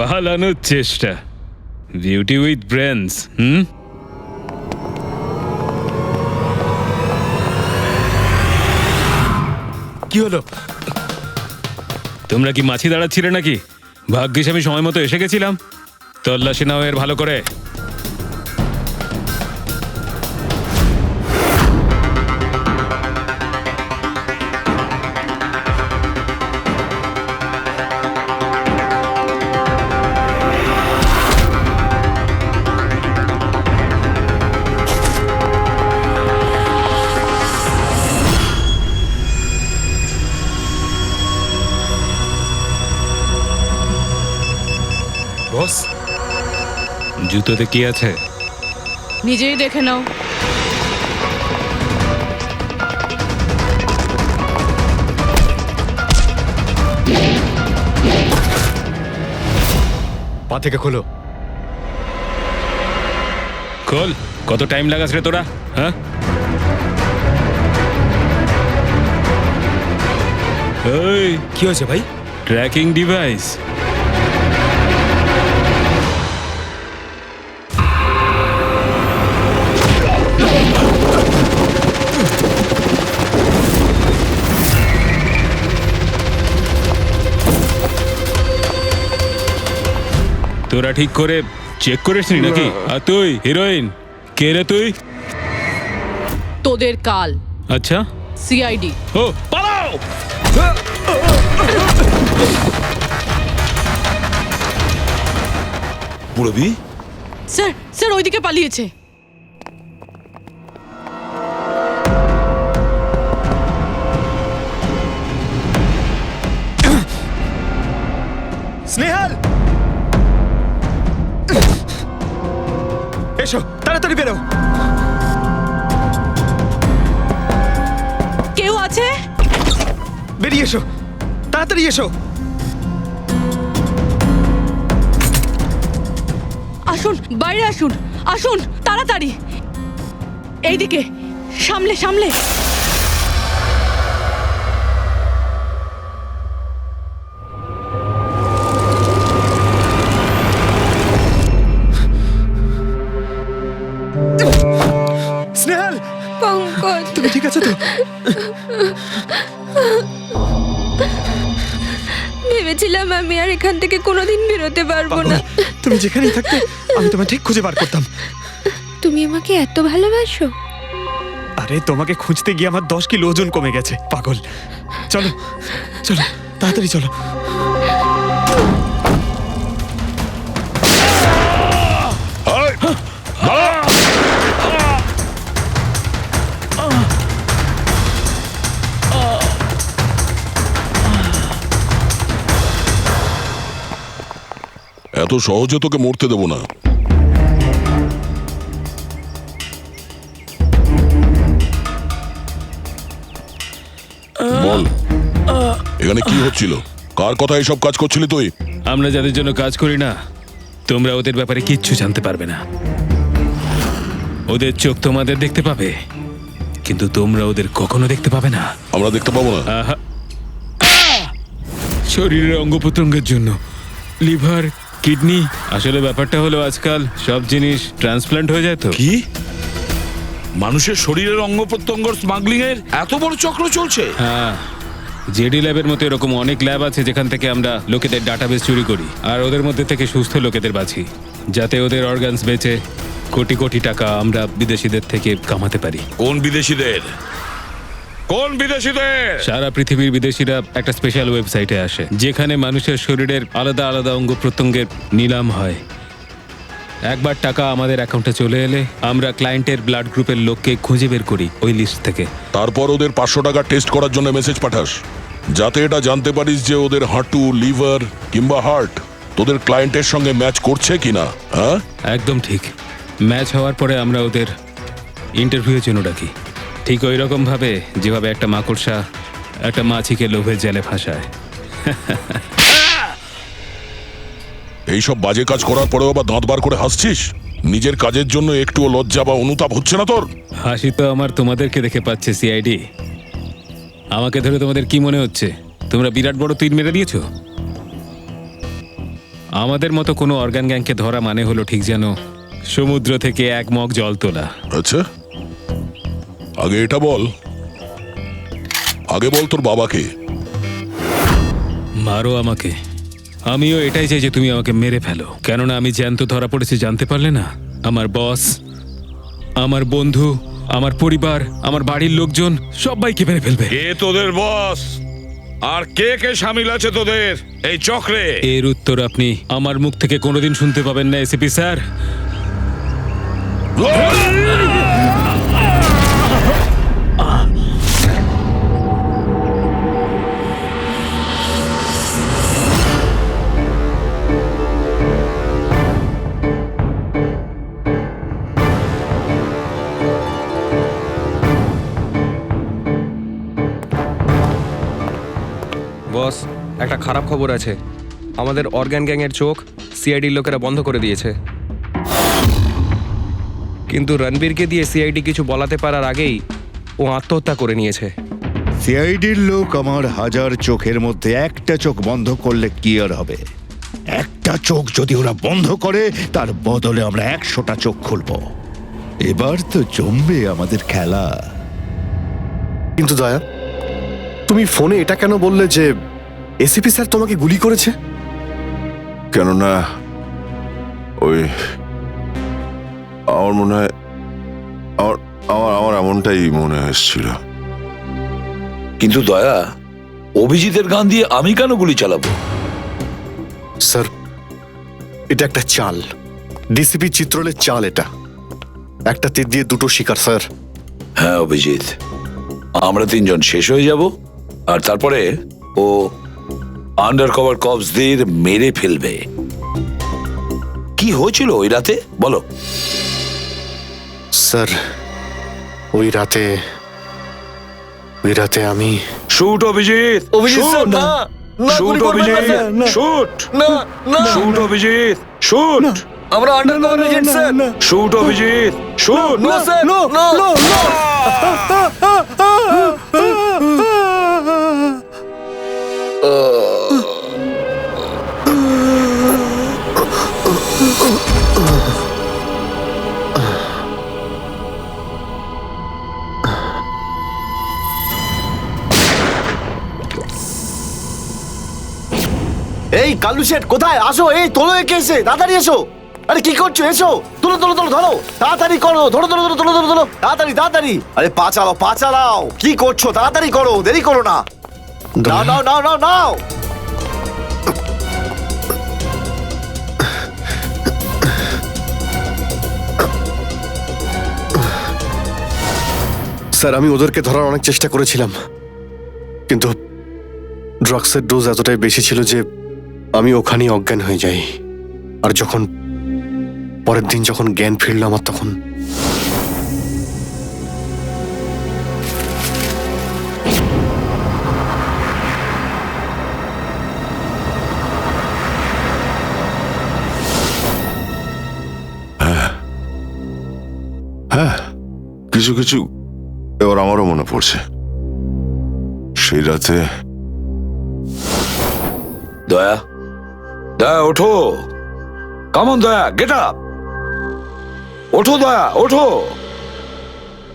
পালানোর চেষ্টা, বিউটি উইথ ব্রেনস। কি হলো? তোমরা কি মাছি দাঁড়াচ্ছিলে নাকি? ভাগ্যিস আমি সময় মতো এসে গেছিলাম। তল্লাশি নাও এর ভালো করে। বস, জুতোতে কি আছে? নিজেই দেখে নাও। পা থেকে খোলো। খোল। কত টাইম লাগাস রে তোরা? হ্যাঁ, এই কি হয়েছে ভাই? Tracking device. তোরা ঠিক করে চেক করিসনি নাকি? আর তুই হিরোইন, কে রে তুই? তোদের কাল। আচ্ছা, সিআইডি। ও পালাও! পুরবি, স্যার, স্যার ওইদিকে পালিয়েছে। স্নেহাল, এসো তাড়াতাড়ি বেরো। কেউ আছে? বেরিয়ে এসো, তাড়াতাড়ি এসো। আসুন, বাইরে আসুন, আসুন তাড়াতাড়ি। এইদিকে, সামলে সামলে। স্নেহাল, পঙ্কজ, তুমি ঠিক আছে তো? ভেবেছিলাম আমি আর এখান থেকে কোনোদিন বেরোতে পারবো না। তুমি যেখানেই থাকতে আমি তোমায় ঠিক খুঁজে বার করতাম। তুমি আমাকে এত ভালোবাসো? আরে তোমাকে খুঁজতে গিয়ে আমার 10 কিলো ওজন কমে গেছে, পাগল। চলো চলো, তাড়াতাড়ি চলো। এত সহজে তোকে মরতে দেবো না। বল, এখানে কি হচ্ছিল? কার কথা এসব কাজ করছিলি তুই? আমরা যাদের জন্য কাজ করি না, তোমরা ওদের ব্যাপারে কিচ্ছু জানতে পারবে না। ওদের চোখ তোমাদের দেখতে পাবে, কিন্তু তোমরা ওদের কখনো দেখতে পাবে না। আমরা দেখতে পাবো না? শরীরের অঙ্গ প্রত্যঙ্গের জন্য, লিভার, কিডনি। আসলে ব্যাপারটা হলো আজকাল সব জিনিস ট্রান্সপ্লান্ট হয়ে যায়। তো কি মানুষের শরীরের অঙ্গ প্রত্যঙ্গ স্মাগলিং এর এত বড় চক্র চলছে? হ্যাঁ, জেডি ল্যাবের মতো এরকম অনেক ল্যাব আছে যেখান থেকে আমরা লোকেদের ডাটাবেস চুরি করি, আর ওদের মধ্যে থেকে সুস্থ লোকেদের বাছি, যাতে ওদের অর্গানস বেচে কোটি কোটি টাকা আমরা বিদেশিদের থেকে কামাতে পারি। কোন বিদেশিদের? কোন বিদেশিদের? সারা পৃথিবীর বিদেশিরা একটা স্পেশাল ওয়েবসাইটে আসে, যেখানে মানুষের শরীরের আলাদা আলাদা অঙ্গ প্রত্যঙ্গের নিলাম হয়। একবার টাকা আমাদের অ্যাকাউন্টে চলে এলে আমরা ক্লায়েন্টের ব্লাড গ্রুপের লোককে খুঁজে বের করি ওই লিস্ট থেকে। তারপর ওদের 500 টাকা টেস্ট করার জন্য মেসেজ পাঠাস, যাতে এটা জানতে পারিস যে ওদের হাঁটু, লিভার কিংবা হার্ট তোদের ক্লায়েন্টের সঙ্গে ম্যাচ করছে কিনা। হ্যাঁ, একদম ঠিক। ম্যাচ হওয়ার পরে আমরা ওদের ইন্টারভিউয়ের জন্য ডাকি, ঠিক ওই রকম ভাবে যেভাবে একটা মাকড়সা একটা মাছিকে লোভে জেলে ফাঁসায়। এইসব বাজে কাজ করার পরেও আবার দাঁত বার করে হাসছিস? নিজের কাজের জন্য একটুও লজ্জা বা অনুতাপ হচ্ছে না তোর? হাসি তো আমার তোমাদেরকে দেখে পাচ্ছে সিআইডি। আমাকে ধরে তোমাদের কি মনে হচ্ছে তোমরা বিরাট বড় তীর মেরে দিয়েছো? আমাদের মতো কোনো অর্গান গ্যাংকে ধরা মানে হলো ঠিক যেন সমুদ্র থেকে এক মগ জল তোলা। আচ্ছা, আগে এটা বল, আগে বল তোর বাবাকে। মারো আমাকে, আমিও এটাই চাই যে তুমি আমাকে মেরে ফেলো, কেননা আমি জ্যান্ত ধরা পড়েছি জানতে পারলে না? আমার বস, আমার বন্ধু, আমার পরিবার, আমার বাড়ির লোকজন সবাইকে মেরে ফেলবে। কে তোদের বস আর কে কে শামিল আছে তোদের এই চক্রে? এর উত্তর আপনি আমার মুখ থেকে কোনোদিন শুনতে পাবেন না এসিপি স্যার। বস, একটা খারাপ খবর আছে। আমাদের অর্গান গ্যাংয়ের চোখ সিআইডির লোকেরা বন্ধ করে দিয়েছে। কিন্তু রণবীরকে দিয়ে সিআইডি কিছু বলাতে পারার আগেই ও আত্মহত্যা করে নিয়েছে। সিআইডির লোক আমার হাজার চোখের মধ্যে একটা চোখ বন্ধ করলে কি আর হবে? একটা চোখ যদি ওরা বন্ধ করে তার বদলে আমরা 100টা চোখ খুলবো। এবার তো জমবে আমাদের খেলা। কিন্তু দয়া, তুমি ফোনে এটা কেন বললে যে এসিপি স্যার তোমাকে গুলি করেছে? কেননা ওই আমার মনে হয় আমার এমনটাই মনে হয়েছিল। কিন্তু দয়া, অভিজিতের গান দিয়ে আমি কেন গুলি চালাবো? স্যার, এটা একটা চাল, ডিসিপি চিত্রলের চাল। এটা একটা তীর দিয়ে দুটো শিকার স্যার। হ্যাঁ অভিজিৎ, আমরা তিনজন শেষ হয়ে যাব আর তারপরে ও আন্ডার কভার কপসদের মেরে ফেলবে। কি হয়েছিল ওই রাতে বলো? স্যার, ওই রাতে আমি শুট অভিজিৎ, অভিজিৎ স্যার, না, না, শুট গুলি করবেন না, অভিজিৎ, স্যার, না। শুট, না, না, শুট অভিজিৎ, শুট। আমরা under cover agent sir. Shoot Abhijit, shoot. না স্যার, নো নো নো। এই কালু শেঠ কোথায়? আসো, এই তোলো একে, এসে তাড়াতাড়ি এসো। আরে কি করছো? এসো, তুলো তুলো তুলো, ধরো তাড়াতাড়ি করো, ধরো ধরো ধরো, তুলো ধরো ধরো, তাড়াতাড়ি তাড়াতাড়ি। আরে পা চালাও, পা চালাও, কি করছো? তাড়াতাড়ি করো, দেরি করো না। নাও নাও নাও নাও নাও। স্যার, আমি ওদেরকে ধরার অনেক চেষ্টা করেছিলাম, কিন্তু ড্রাগসের ডোজ এতটাই বেশি ছিল যে আমি ওখানেই অজ্ঞান হয়ে যাই। আর যখন পরের দিন যখন জ্ঞান ফিরল আমার, তখন হ্যাঁ, কিছু কিছু এবার আমারও মনে পড়ছে। সেই রাতে দয়া, দয়া ওঠো, কামন দয়া, গেট আপ, ওঠো দয়া, ওঠো,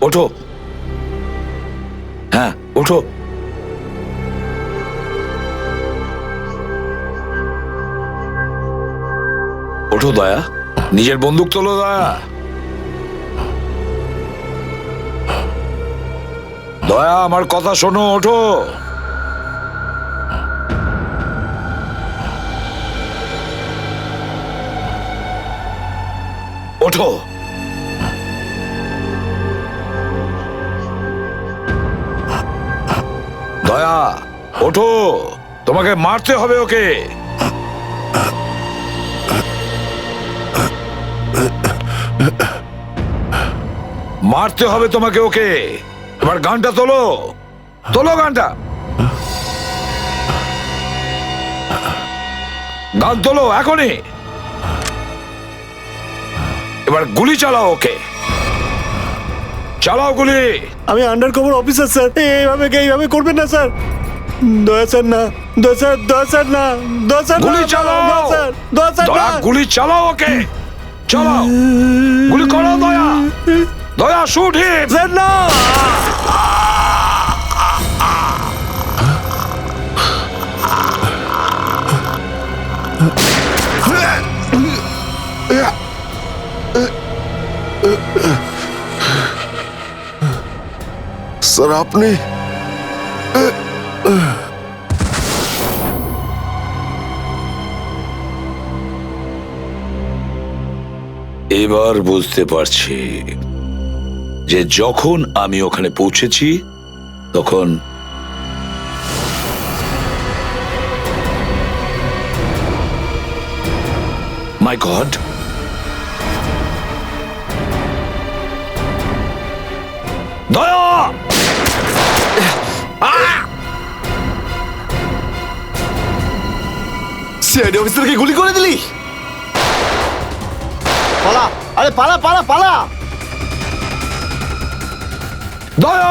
ওঠো, হ্যাঁ ওঠো। ওঠো দয়া, নিজের বন্দুক তোলো দয়া। দয়া, আমার কথা শোনো, ওঠো। ওঠো। দয়া ওঠো, তোমাকে মারতে হবে ওকে। মারতে হবে তোমাকে ওকে। এবার গানটা তোলো, তোলো গানটা, গান তোলো এখনই। এবার গুলি চালাও ওকে, চালাও গুলি। আমি আন্ডার কভার অফিসার স্যার, এইভাবে করবেন না স্যার। দয়া স্যার না, দয়া স্যার, দয়া স্যার না, দয়া স্যার না, গুলি চালাও! দয়া স্যার, দয়া স্যার দয়া, না। গুলি চালাও ওকে, চালাও, গুলি করো দয়া, দয়া শুট হিম। স্যার না। স্যার আপনি এবার বুঝতে পারছি যে যখন আমি ওখানে পৌঁছেছি তখন মাই গড, দয়া, সিআইডি অফিসারকে গুলি করে দিলি? পালা, আরে পালা পালা পালা। দয়া,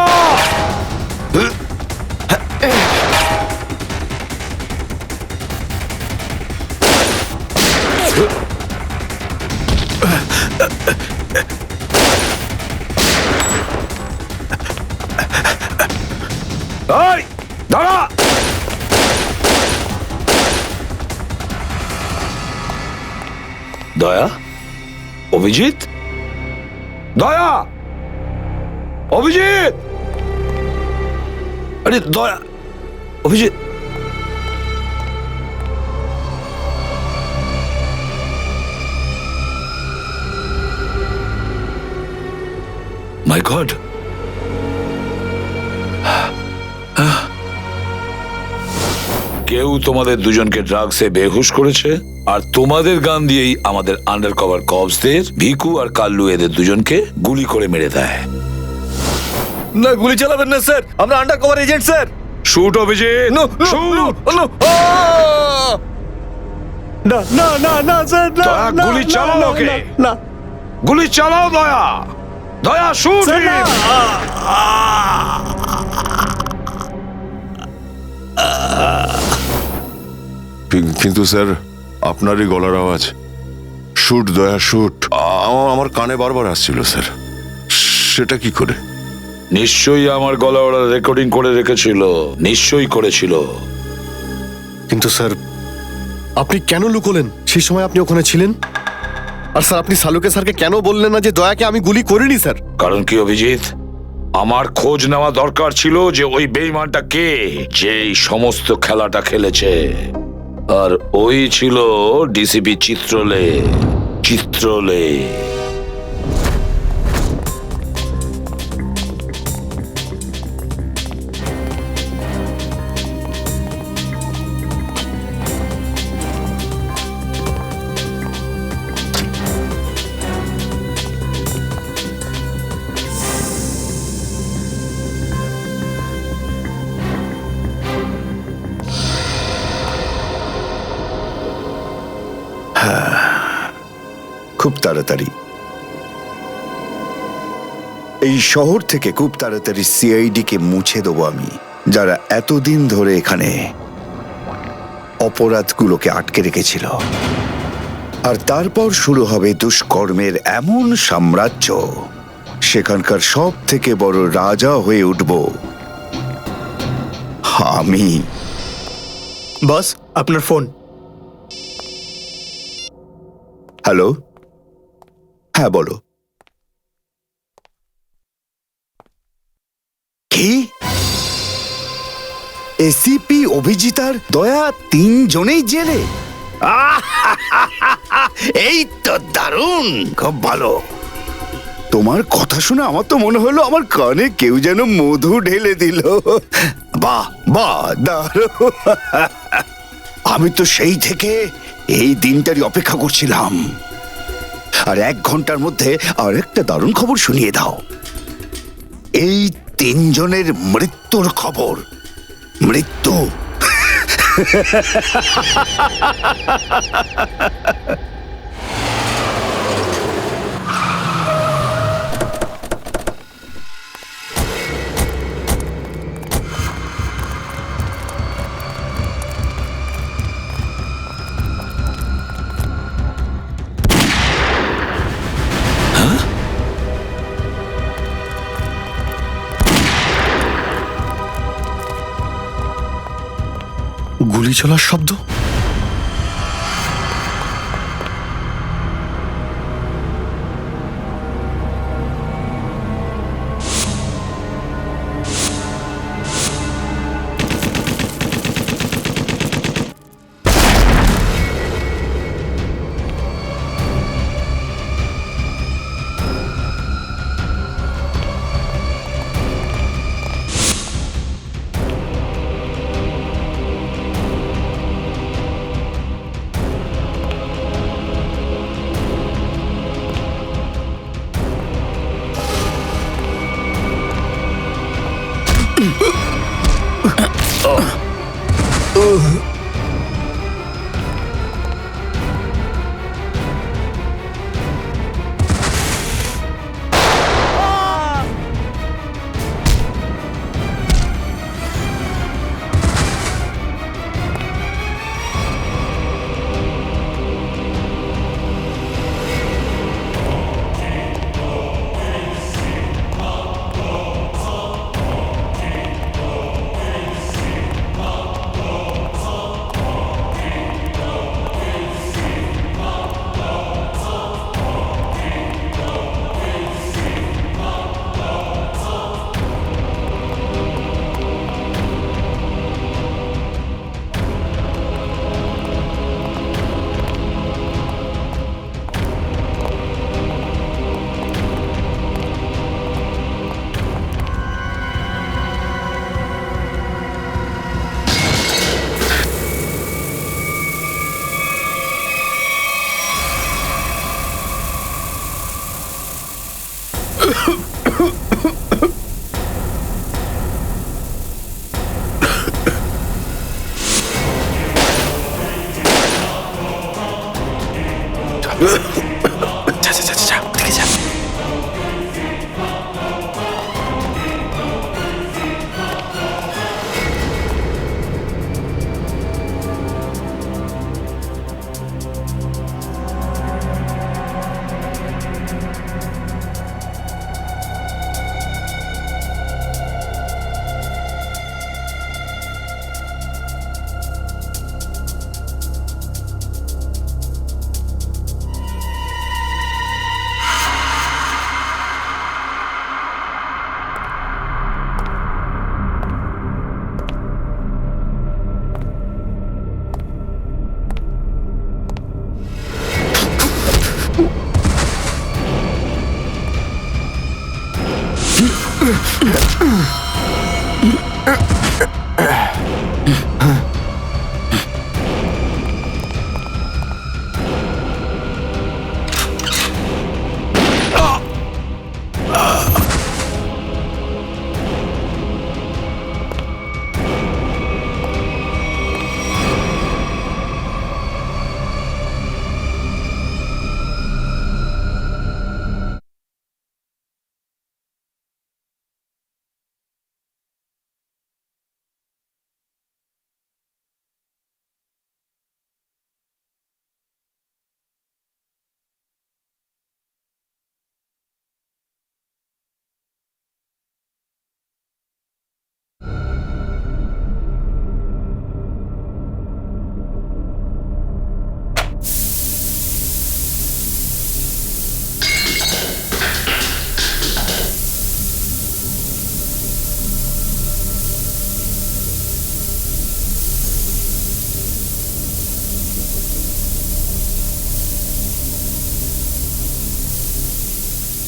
এই দাঁড়া, দয়া, অভিজিৎ, দয়া, অভিজিৎ, আরে দয়া, অভিজিৎ, মাই গড, কেউ তোমাদের দুজনকে ড্রাগসে বেহুশ করেছে আর তোমাদের গান দিয়েই আমাদের আন্ডার কভার কপসদের ভিকু আর কাল্লু এদের দুজনকে গুলি করে মেরে দেয়। না, গুলি চালাবেন না স্যার, আমরা under cover agent sir. Shoot Abhijit, shoot. না না না না স্যার, না, দয়া, না, গুলি না, চালাও না, ওকে। না, গুলি চালাও দয়া, দয়া শুট স্যার, না। কিন্তু স্যার আপনারই গলার আওয়াজ, শুট দয়া শুট, আমার কানে বারবার আসছিল স্যার, সেটা কি করে? নিশ্চয়ই আমার গলা ওরা রেকর্ডিং করে রেখেছিল, নিশ্চয়ই করেছিল। কিন্তু স্যার আপনি কেন লুকোলেন? সেই সময় আপনি ওখানে ছিলেন। আর স্যার আপনি সালুকে স্যারকে কেন বললেন না যে দয়াকে আমি গুলি করিনি স্যার? কারণ কি অভিজিৎ, আমার খোঁজ নেওয়া দরকার ছিল যে ওই বেঈমানটা কে, যে এই সমস্ত খেলাটা খেলেছে। আর ওই ছিল ডিসিপি চিত্রলে। চিত্রলে খুব তাড়াতাড়ি এই শহর থেকে খুব তাড়াতাড়ি সিআইডি কে মুছে দেবো আমি, যারা এতদিন ধরে এখানে অপরাধগুলোকে আটকে রেখেছিল। আর তারপর শুরু হবে দুষ্কর্মের এমন সাম্রাজ্য, সেখানকার সব থেকে বড় রাজা হয়ে উঠব আমি। বস, আপনার ফোন। হ্যালো, হ্যাঁ বলো। কি? এসিপি অভিজিতার দয়া তিনজনেই জেলে? এই তো দারুণ, খুব ভালো। তোমার কথা শুনে আমার তো মনে হলো আমার কানে কেউ যেন মধু ঢেলে দিল। বাহ বাহ, দারুণ। আমি তো সেই থেকে এই দিনটারই অপেক্ষা করছিলাম। আর 1 ঘন্টার মধ্যে আরেকটা দারুণ খবর শুনিয়ে দাও। এই তিনজনের মৃত্যুর খবর। মৃত্যু। গুলি চলার শব্দ।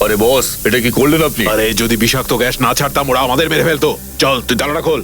আরে বস, এটা কি করলেন আপনি? আরে যদি বিষাক্ত গ্যাস না ছাড়তাম ওরা আমাদের মেরে ফেলতো। চল তুই জানালা খোল।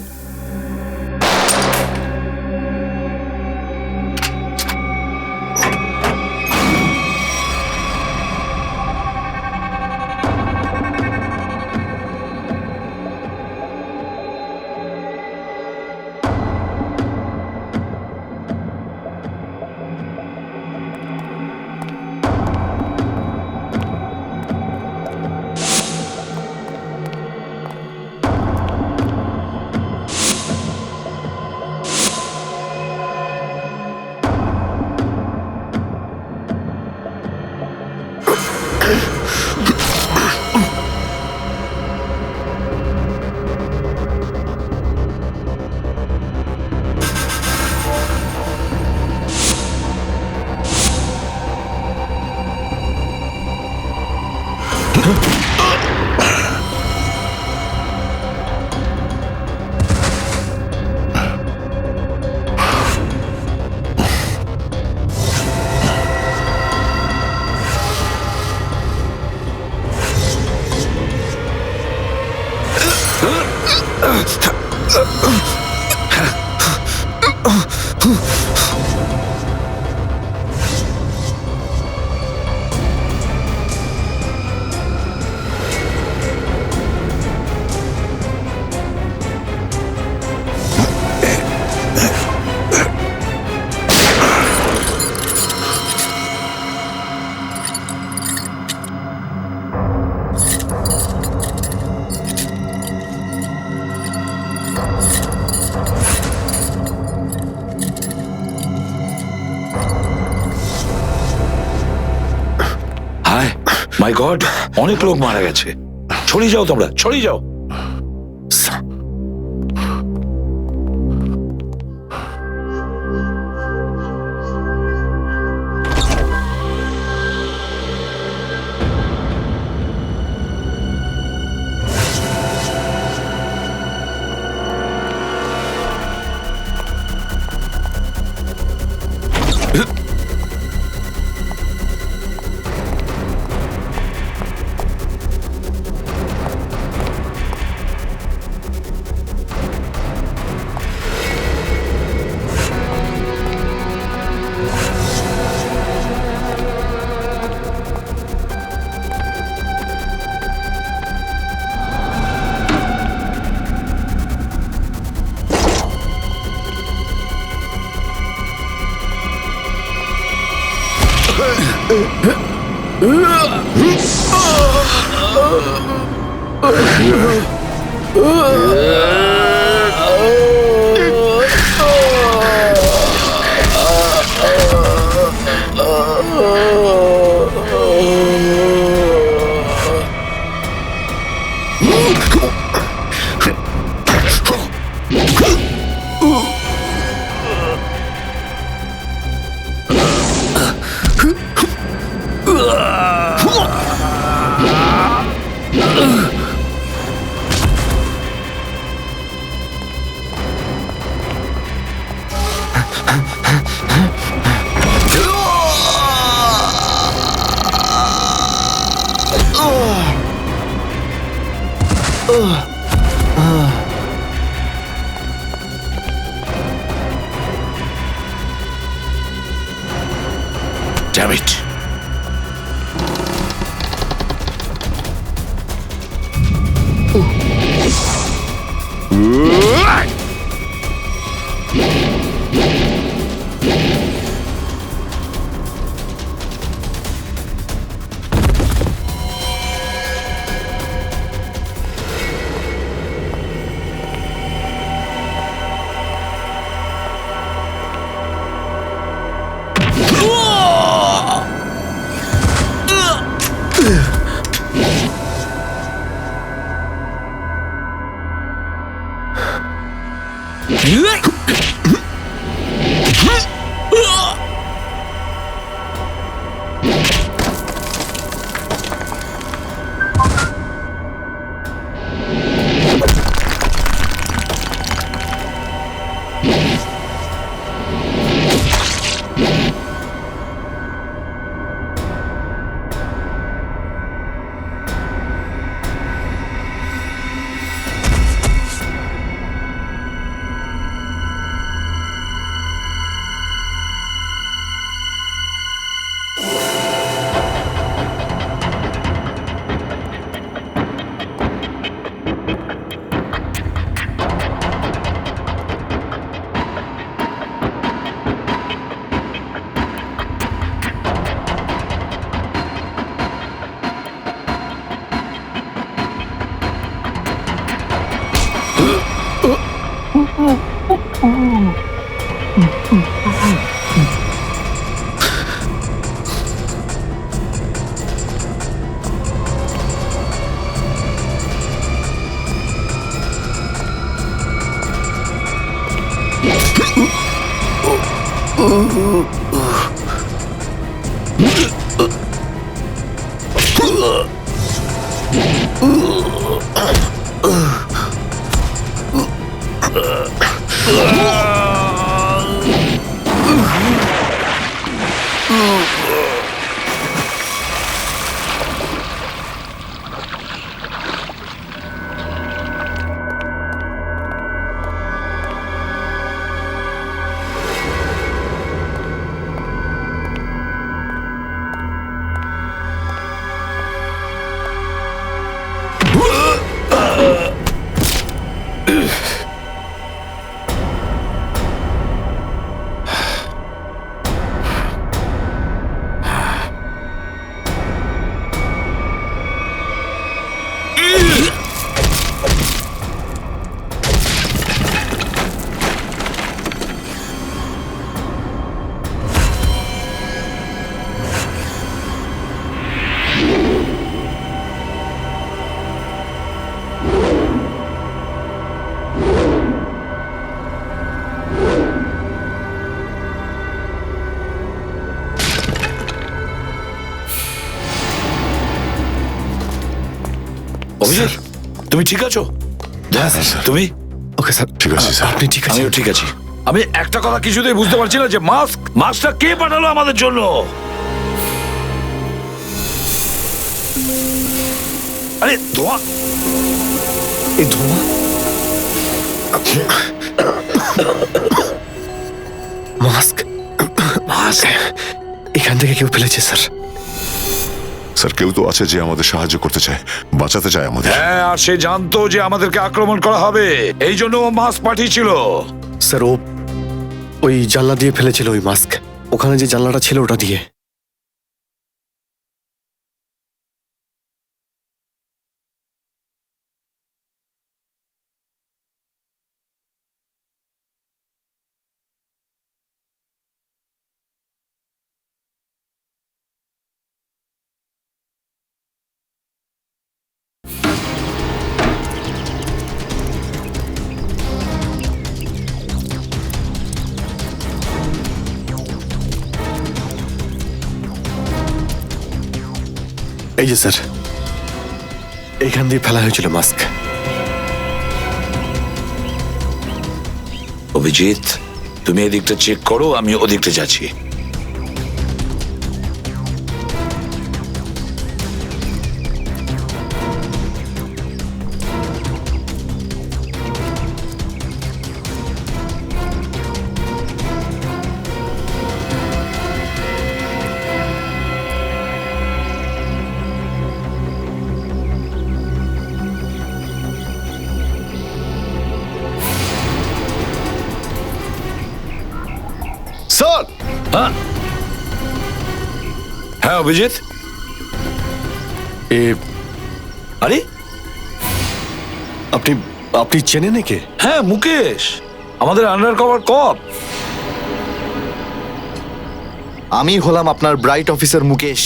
মাই গড, অনেক লোক মারা গেছে। ছড়িয়ে যাও তোমরা, ছড়িয়ে যাও। Damn it. অভিজিৎ তুমি ঠিক আছো? তুমি? ওকে স্যার, ঠিক আছে স্যার, আপনি ঠিক আছেন? আমিও ঠিক আছি। আমি একটা কথা কিছুতেই বুঝতে পারছি না যে মাস্কটা কে পাঠালো আমাদের জন্য? আরে ধোঁয়া, এই ধোঁয়া, মাস্ক এখান থেকে কেউ ফেলেছে স্যার। স্যার কেউ তো আছে যে আমাদের সাহায্য করতে চায়, বাঁচাতে চায় আমাদের। হ্যাঁ, আর সে জানতো যে আমাদেরকে আক্রমণ করা হবে, এই জন্য ও মাস্ক পাঠিয়েছিল। স্যার ও ওই জানলা দিয়ে ফেলেছিল ওই মাস্ক, ওখানে যে জানলাটা ছিল ওটা দিয়ে। এই যে স্যার, এখান দিয়ে ফেলা হয়েছিল মাস্ক। অভিজিৎ তুমি এদিকটা চেক করো, আমি ওদিকটা যাচ্ছি। স্যার, হ্যাঁ অভিজিৎ, আরে আপনি আপনি চেনেন একে? হ্যাঁ মুকেশ, আমাদের আন্ডার কভার কপ। আমি হলাম আপনার ব্রাইট অফিসার মুকেশ।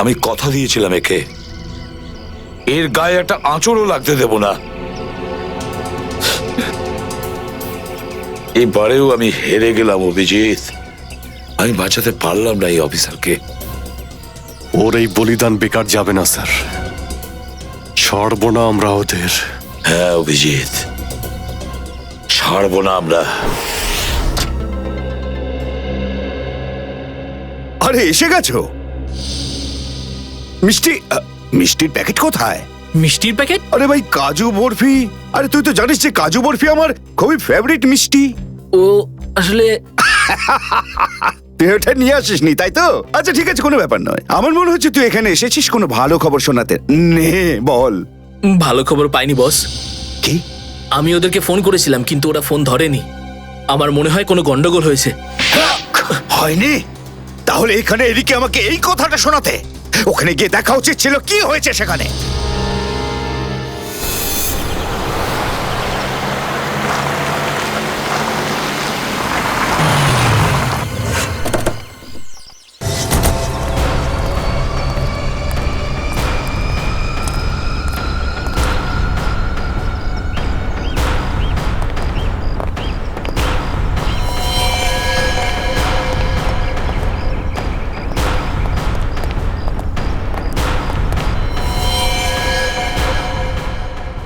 আমি কথা দিয়েছিলাম একে, এর গায়ে একটা আঁচড়ও লাগতে দেব না। এবারেও আমি হেরে গেলাম অভিজিৎ, আমি বাঁচাতে পারলাম না এই অফিসারকে। ওর এই বলিদান বেকার যাবে না স্যার, ছাড়বো না আমরা ওদের। হ্যাঁ অভিজিৎ, ছাড়বো না আমরা। আরে এসে গেছো? মিষ্টির প্যাকেট কোথায়? মিষ্টির প্যাকেট? আরে ভাই কাজু বরফি, আরে তুই তো জানিস যে কাজু বরফি আমার খুবই ফেভারিট মিষ্টি। ও আসলে তুই ওটা নিয়ে আসিসনি তাই তো? আচ্ছা ঠিক আছে, কোনো ব্যাপার নয়। আমার মনে হচ্ছে তুই এখানে এসেছিস কোনো ভালো খবর শোনাতে। নে বল। ভালো খবর পাইনি বস। কি? আমি ওদেরকে ফোন করেছিলাম কিন্তু ওরা ফোন ধরেনি। আমার মনে হয় কোনো গন্ডগোল হয়েছে। হয়নি? তাহলে এখানে এদিকে আমাকে এই কথাটা শোনাতে? ওখানে গিয়ে দেখা উচিত ছিল কি হয়েছে সেখানে।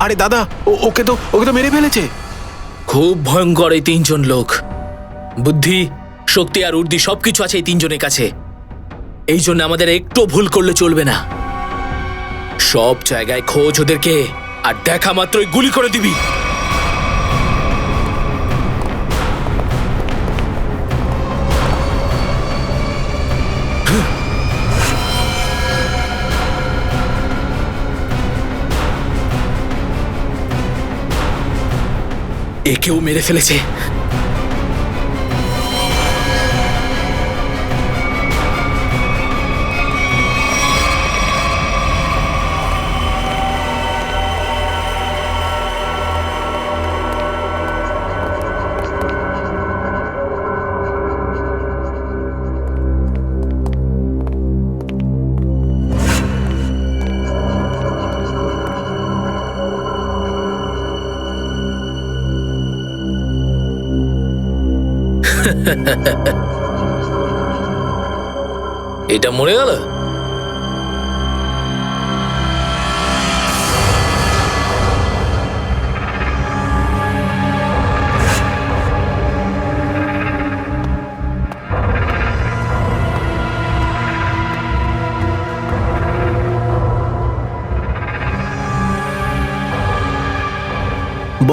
আরে দাদা, ওকে তো মেরে ফেলেছে। খুব ভয়ঙ্কর এই তিনজন লোক। বুদ্ধি, শক্তি আর উর্দি সবকিছু আছে এই তিনজনের কাছে। এই জন্য আমাদের একটু ভুল করলে চলবে না। সব জায়গায় খোঁজ ওদেরকে, আর দেখা মাত্রই গুলি করে দিবি। একেও মেরে ফেলেছে। এটা মরে গেল?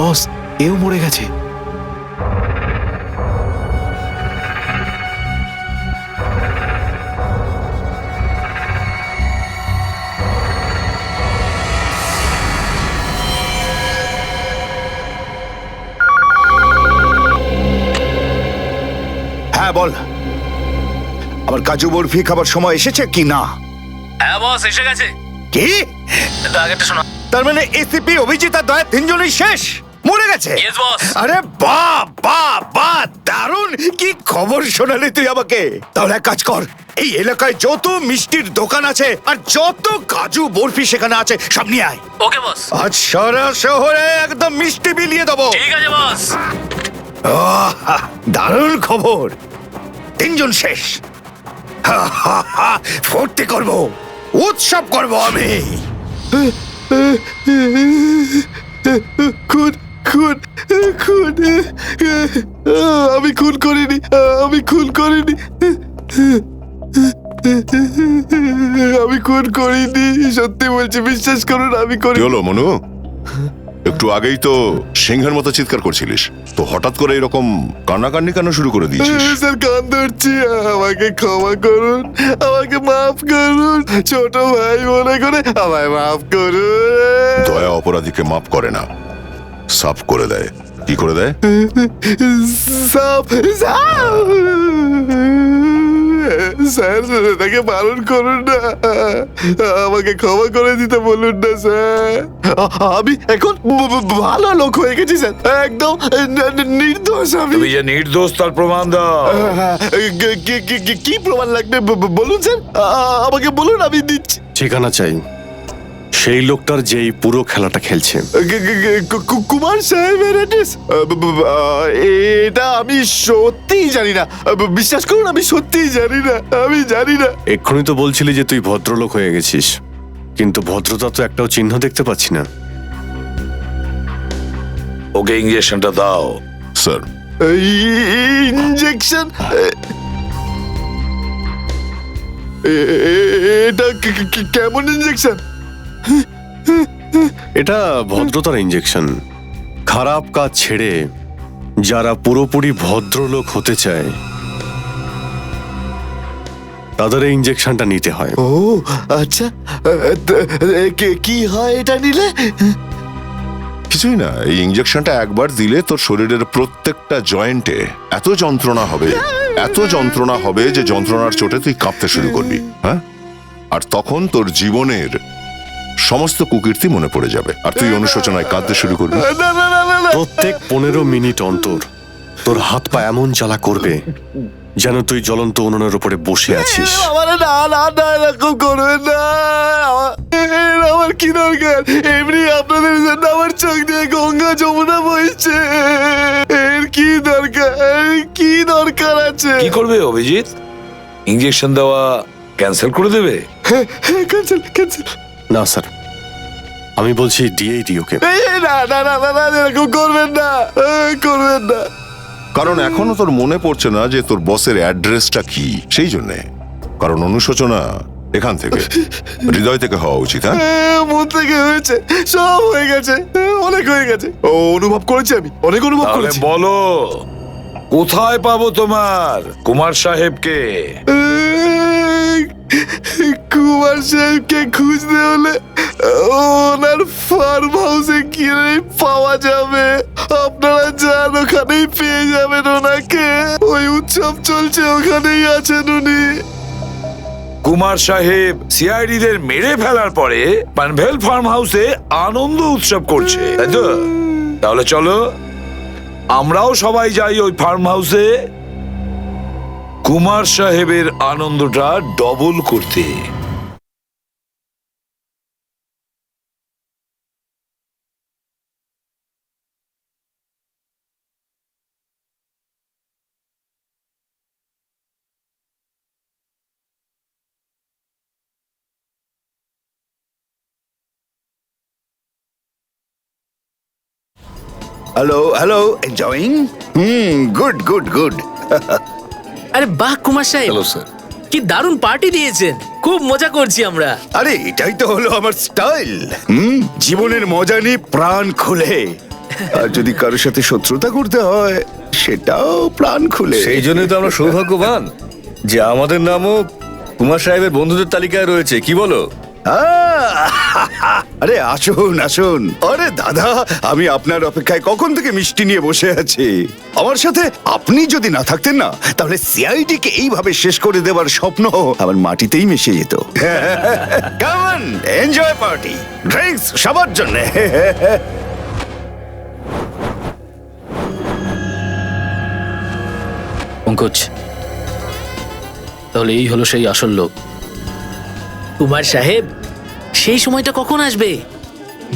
বস, এও মরে গেছে। হ্যাঁ বল, আমার কাজু বরফি খাবার সময় এসেছে কি না? হ্যাঁ বস, এসে গেছে। কি? আগেরটা শোনো। তার মানে এসিপি, অভিজিৎ আর দয়া তিনজনই শেষ, মরে গেছে? Yes, boss. আরে বাহ বাহ বাহ, দারুণ! কি খবর শোনালি তুই আমাকে। তাহলে এক কাজ কর, এই এলাকায় যত মিষ্টির দোকান আছে আর যত কাজু বরফি সেখানে আছে সব নিয়ে আয়। ওকে বস। আজ সারা শহরে একদম মিষ্টি বিলিয়ে দেবো। ঠিক আছে বস। দারুণ খবর, তিনজন শেষ। ফুর্তি করব, উৎসব করব আমি। খুন খুন খুন, আমি খুন করিনি, আমি খুন করিনি, আমি খুন করিনি, সত্যি বলছি, বিশ্বাস করুন আমি কি করি। হলো মনু? একটু আগেই তো সিংহের মতো চিৎকার করছিলিস, তো হঠাৎ করে এরকম কান্নাকান্নি কেন শুরু করে দিয়েছিস? স্যার, কান ধরছি, আমাকে ক্ষমা করুন, আমাকে মাফ করুন, ছোট ভাই মনে করে আমায় মাফ করুন। দয়া অপরাধীকে মাফ করে না, সাফ করে দেয়। কি করে দেয়? সাপ সাপ, স্যার তাকে বারণ করুন না, আমাকে ক্ষমা করে দিতে বলুন না স্যার। আমি এখন ভালো লোক হয়ে গেছি স্যার, একদম নির্দোষ আমি। তুমি যে নির্দোষ তার প্রমাণ দাও। কি প্রমাণ লাগবে বলুন স্যার, আমাকে বলুন, আমি দিচ্ছি। ঠিকানা চাই সেই লোকটার যেই পুরো খেলাটা খেলছে। কুমার সাহেবের অ্যাড্রেস? এটা আমি সত্যিই জানি না, বিশ্বাস করুন, আমি সত্যিই জানি না, আমি জানি না। এক্ষুনি তো বলছিলি যে তুই ভদ্রলোক হয়ে গেছিস, কিন্তু ভদ্রতা তো একটাও চিহ্ন দেখতে পাচ্ছি না। ওকে ইঞ্জেকশনটা দাও। Sir, injection? এটা কেমন ইঞ্জেকশন? এটা ভদ্রতার ইঞ্জেকশন। খারাপ কাজ ছেড়ে যারা পুরোপুরি ভদ্রলোক হতে চায় তাদের এই ইঞ্জেকশনটা নিতে হয়। ও আচ্ছা, কি হয় এটা নিলে? কিছুই না, এই ইঞ্জেকশনটা একবার দিলে তোর শরীরের প্রত্যেকটা জয়েন্টে এত যন্ত্রণা হবে, এত যন্ত্রণা হবে যে যন্ত্রণার চোটে তুই কাঁপতে শুরু করবি। হ্যাঁ, আর তখন তোর জীবনের সমস্ত কুকীর্তি মনে পড়ে যাবে, আর তুই অনুশোচনায় কাঁদতে শুরু করবি। প্রত্যেক 15 মিনিট অন্তর তোর হাত পা এমন জ্বালা করবে যেন তুই জ্বলন্ত উনুনের উপরে বসে আছিস। না না না, এরকম করবেন না, আমার কি দরকার? এমনি আপনাদের জন্য আমার চোখ দিয়ে গঙ্গা যমুনা বইছে, এর কি দরকার? কি দরকার আছে? কি করবে অভিজিৎ? ইঞ্জেকশন দেওয়া ক্যান্সেল করে দেবে? Cancel cancel. না স্যার, আমি বলছি দিয়েই দিই ওকে। না না না না, এরকম করবেন না, করবেন না। কারণ এখনো তোর মনে পড়ছে না যে তোর বসের অ্যাড্রেসটা কি, সেই জন্যে। কারণ অনুশোচনা এখান থেকে, হৃদয় থেকে হওয়া উচিত। হ্যাঁ, মন থেকে হয়েছে, সব হয়ে গেছে, অনেক হয়ে গেছে, অনুভব করেছি আমি, অনেক অনুভব করেছি। বলো, কোথায় পাবো তোমার কুমার সাহেবকে? কুমার সাহেবকে খুঁজতে হলে ওনার ফার্ম হাউসে গিয়ে পাওয়া যাবে। আপনারা যান, ওখানেই পেয়ে যাবেন ওনাকে। ওই উৎসব চলছে, ওখানেই আছেন উনি। কুমার সাহেব সিআইডিদের মেরে ফেলার পরে পানভেল ফার্ম হাউসে আনন্দ উৎসব করছে, তাই তো? তাহলে চলো আমরাও সবাই যাই ওই ফার্ম হাউসে কুমার সাহেবের আনন্দটা ডবল করতে। Hello hello, enjoying? Good good good. আরে বাহ কুমার সাহেব, হ্যালো স্যার। কি দারুণ পার্টি দিয়েছেন, খুব মজা করছি আমরা। আরে এটাই তো হলো আমার স্টাইল। জীবনের মজা নিয়ে প্রাণ খুলে। আর যদি কারোর সাথে শত্রুতা করতে হয় সেটাও প্রাণ খুলে। সেই জন্যই তো আমরা সৌভাগ্যবান যে আমাদের নামও কুমার সাহেবের বন্ধুদের তালিকায় রয়েছে, কি বলো? আরে আসুন আসুন। আরে দাদা, আমি আপনার অপেক্ষায় কখন থেকে মিষ্টি নিয়ে বসে আছি। আমার সাথে আপনি যদি না থাকতেন না, তাহলে সিআইডি কে এইভাবে শেষ করে দেওয়ার স্বপ্ন আমার মাটিতেই মিশে যেত। কেমন এনজয় পার্টি, ড্রিঙ্কস সবার জন্য। পঙ্কজ, তাহলে এই হলো সেই আসল লোক। কুমার সাহেব, সেই সময়টা কখন আসবে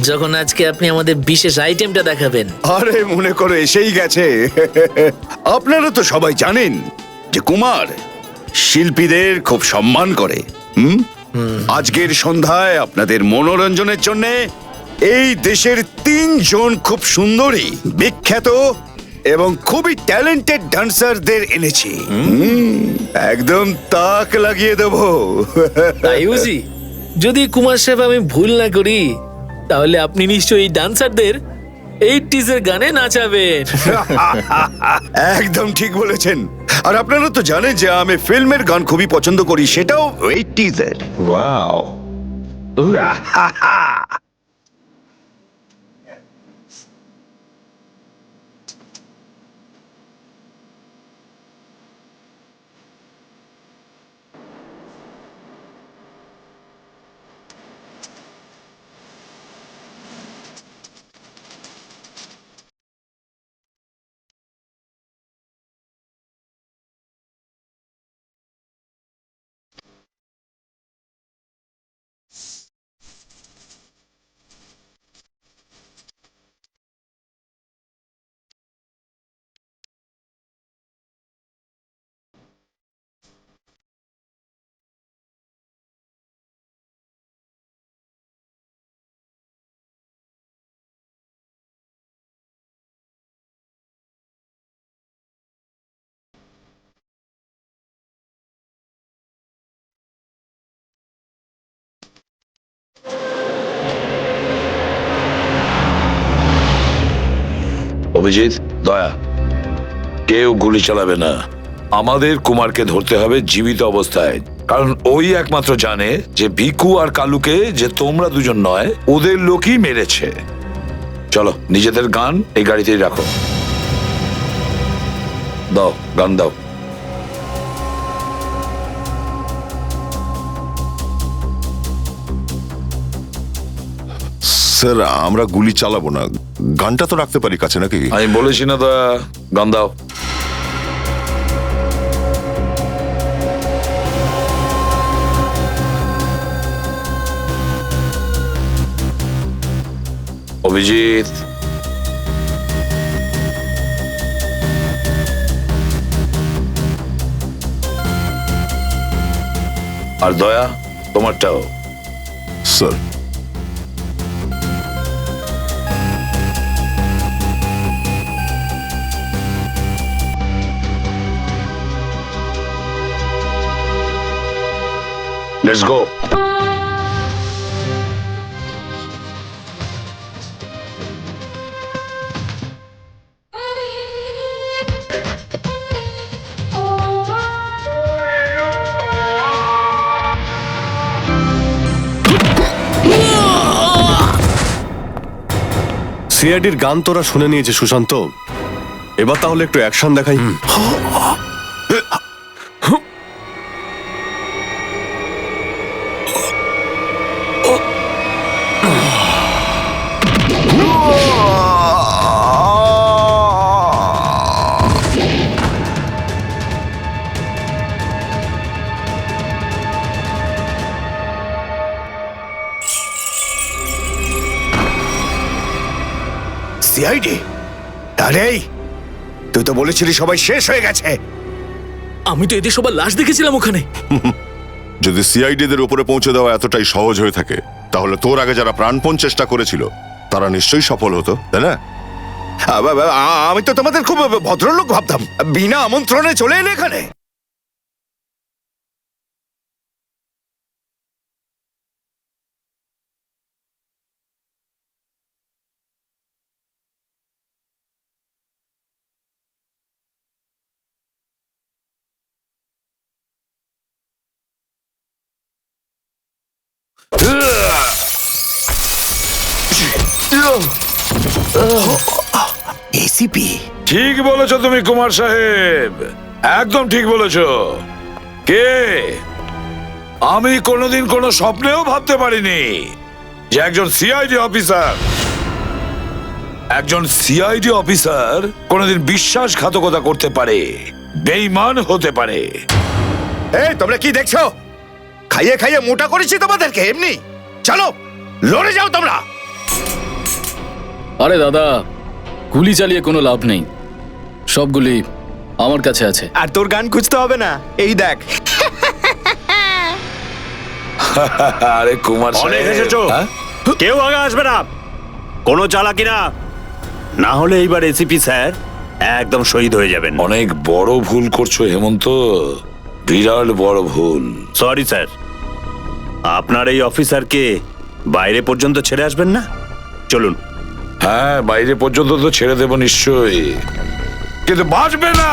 যখন আজকে আপনি আমাদের বিশেষ আইটেমটা দেখাবেন? আরে মনে করো এসেই গেছে। আপনারা তো সবাই জানেন যে কুমার শিল্পীদের খুব সম্মান করে। আজকের সন্ধ্যায় আপনাদের মনোরঞ্জনের জন্য এই দেশের 3 জন খুব সুন্দরী, বিখ্যাত এবং খুবই ট্যালেন্টেড ডান্সারদের এনেছি। একদম তাক লাগিয়ে দেবো। তাই বুঝি? যদি কুমার সাহেব আমি ভুল না করি, তাহলে আপনি নিশ্চয়ই এই ডান্সারদের 80s এর গানে নাচাবেন। একদম ঠিক বলেছেন। আর আপনারা তো জানেন যে আমি ফিল্মের গান খুবই পছন্দ করি, সেটাও 80s এর। ওয়াও। অভিজিৎ, দয়া, কেউ গুলি চালাবে না। আমাদের কুমারকে ধরতে হবে জীবিত অবস্থায়, কারণ ওই একমাত্র জানে যে ভিকু আর কালুকে যে তোমরা দুজন নয়, ওদের লোকই মেরেছে। চলো, নিজেদের গান এই গাড়িতেই রাখো। দাও, গান দাও। স্যার, আমরা গুলি চালাবো না, গানটা তো রাখতে পারি কাছে নাকি? আমি বলেছি না দয়া, গান দাও। অভিজিৎ, আর দয়া, তোমারটাও। Sir, Let's go. সিআইডির গান তোরা শুনে নিয়েছে সুশান্ত, এবার তাহলে একটু অ্যাকশন দেখাই। সিআইডি? আরে তুই তো বলেছিলি সবাই শেষ হয়ে গেছে। আমি তো এদের সবার লাশ দেখেছিলাম ওখানে। যদি সিআইডিদের উপরে পৌঁছে দেওয়া এতটাই সহজ হয়ে থাকে, তাহলে তোর আগে যারা প্রাণপণ চেষ্টা করেছিল তারা নিশ্চয়ই সফল হতো, তাই না? আমি তো তোমাদের খুব ভদ্রলোক ভাবতাম, বিনা আমন্ত্রণে চলে এলে এখানে। এসিপি, ঠিক বলেছো তুমি কুমার সাহেব, একদম ঠিক বলেছো। কে? আমি কোনোদিন কোনো স্বপ্নেও ভাবতে পারিনি যে একজন সিআইডি অফিসার কোনোদিন বিশ্বাসঘাতকতা করতে পারে, বেঈমান হতে পারে। এই তোমরা কি দেখছো? খাইয়ে খাইয়ে মোটা করেছি তোমাদেরকে এমনি। চলো লড়ে যাও তোমরা। আরে দাদা, গুলি চালিয়ে কোনো লাভ নেই, সবগুলি আমার কাছে আছে। আর তোর গান খুঁজতে হবে না, এই দেখ। আরে কুমার অনেক সাহেব, এসেছো, কেউ আগে আসবে না, কোনো চালাকি না, না হলে এইবার এসিপি স্যার একদম শহীদ হয়ে যাবেন। অনেক বড় ভুল করছো হেমন্ত, বিরাট বড় ভুল। সরি স্যার, আপনার এই অফিসারকে বাইরে পর্যন্ত ছেড়ে আসবেন না? চলুন। হ্যাঁ, বাইরে পর্যন্ত তো ছেড়ে দেব নিশ্চয়ই, কিন্তু বাঁচবে না।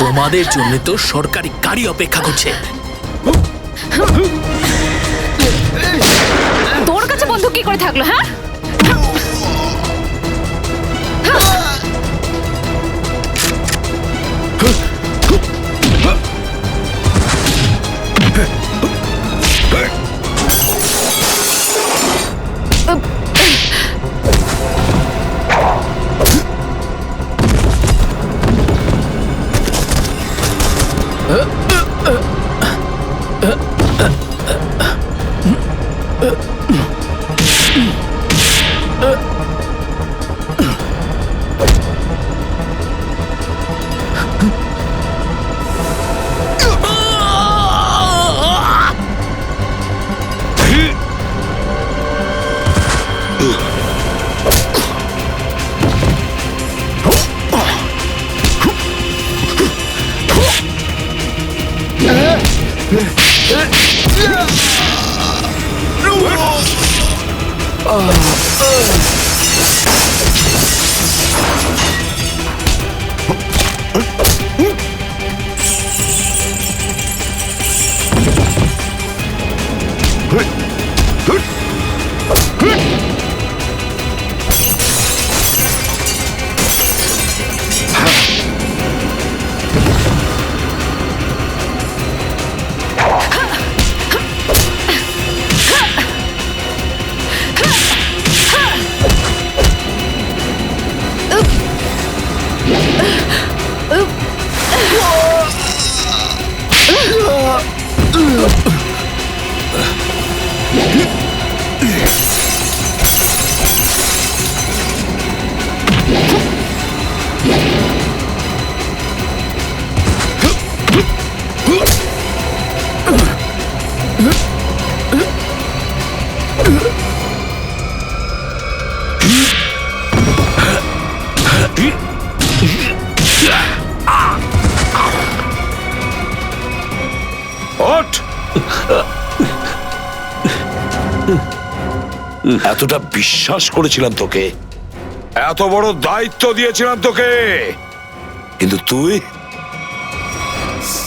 তোমাদের জন্য তো সরকারি গাড়ি অপেক্ষা করছে। তোর কাছে বন্দুক কি করে থাকলো? হ্যাঁ, এতটা বিশ্বাস করেছিলাম তোকে, এত বড় দায়িত্ব দিয়েছিলাম তোকে, কিন্তু তুই।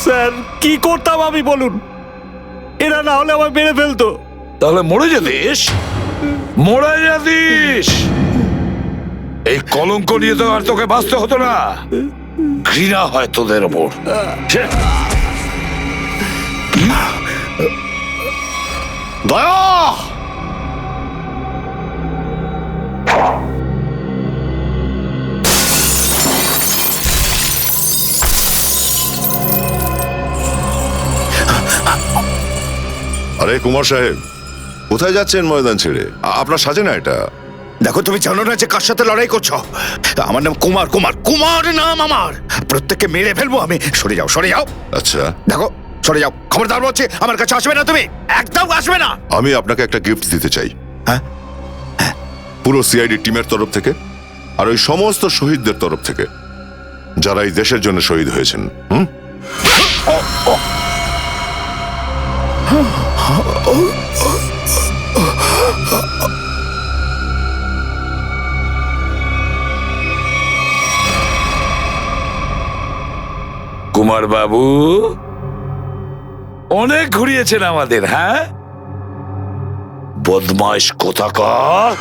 স্যার কি করতাম আমি বলুন? এরা না হলে আমায় মেরে ফেলতো। তাহলে মরে যেতিস, মরে যেতিস। এই কলঙ্ক নিয়ে তো আর তোকে বাঁচতে হতো না। ঘৃণা হয় তোদের ওপর। দয়া, আরে কুমার সাহেব, কোথায় যাচ্ছেন ময়দান ছেড়ে? আপনার সাজে না এটা। দেখো, তুমি জানো না যে কার সাথে লড়াই করছো? আমার নাম কুমার, কুমার কুমার নাম আমার। প্রত্যেককে মেরে ফেলবো আমি। সরে যাও, সরে যাও। আচ্ছা, দেখো সরে যাও, খবরদার বলছি, আমার কাছে আসবে না তুমি, একদম আসবে না। আমি আপনাকে একটা গিফট দিতে চাই। হ্যাঁ, পুরো সিআইডি টিমের তরফ থেকে আর ওই সমস্ত শহীদদের তরফ থেকে যারা এই দেশের জন্য শহীদ হয়েছেন। কুমার বাবু অনেক ঘুরিয়েছেন আমাদের, হ্যাঁ? বদমাইশ কোথাকার।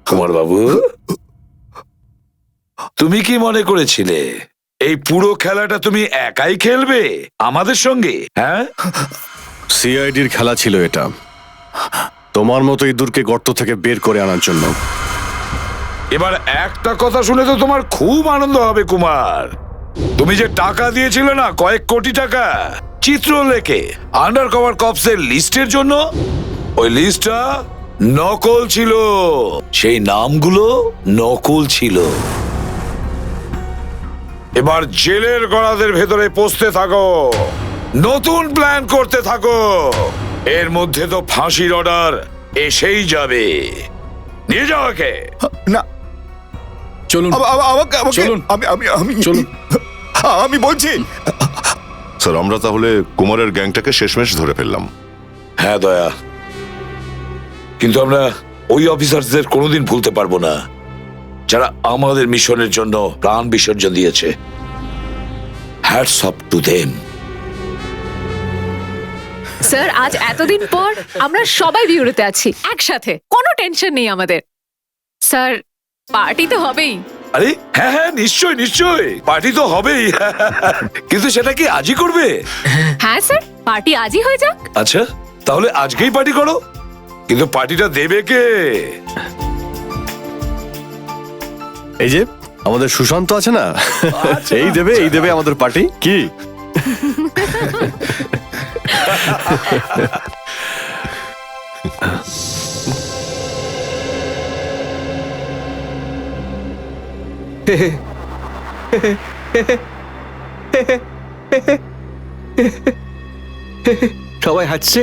কুমার বাবু, তুমি কি মনে করেছিলে এই পুরো খেলাটা তুমি একাই খেলবে আমাদের সঙ্গে? হ্যাঁ, সিআইডির খেলা ছিল এটা, তোমার মতো ইঁদুরকে গর্ত থেকে বের করে আনার জন্য। এবার একটা কথা শুনে তো তোমার খুব আনন্দ হবে কুমার। তুমি যে টাকা দিয়েছিলে না, কয়েক কোটি টাকা চিত্রলেখে আন্ডার কভার কপসের লিস্টের জন্য, ওই লিস্টটা নকল ছিল, সেই নামগুলো নকল ছিল। এবার জেলের গড়াদের ভেতরে পৌঁছতে থাকো, নতুন প্ল্যান করতে থাকো। এর মধ্যে তো ফাঁসির অর্ডার এসেই যাবে। নিয়ে যাও একে। না, চলুন চলুন চলুন, আমি বলছি স্যার, আমরা তাহলে কুমারের গ্যাংটাকে শেষমেশ ধরে ফেললাম। হ্যাঁ দয়া, কিন্তু আমরা ওই অফিসারদের কোনোদিন ভুলতে পারবো না যারা আমাদের মিশনের জন্য প্রাণ বিসর্জন দিয়েছে। Hats off to them. Sir, আজ এতদিন পর আমরা সবাই বিউরোতে আছি একসাথে, কোনো টেনশন নেই আমাদের। স্যার, পার্টি তো হবেই। আরে হ্যাঁ হ্যাঁ, নিশ্চয় নিশ্চয়, পার্টি তো হবেই। কিন্তু সেটা কি আজই করবে? হ্যাঁ স্যার, পার্টি আজই হয়ে যাক। আচ্ছা, তাহলে আজকেই পার্টি করো, কিন্তু পার্টিটা দেবে কে? এই যে আমাদের সুশান্ত আছে না, এই দেবে আমাদের পার্টি। কি সবাই হাসছে,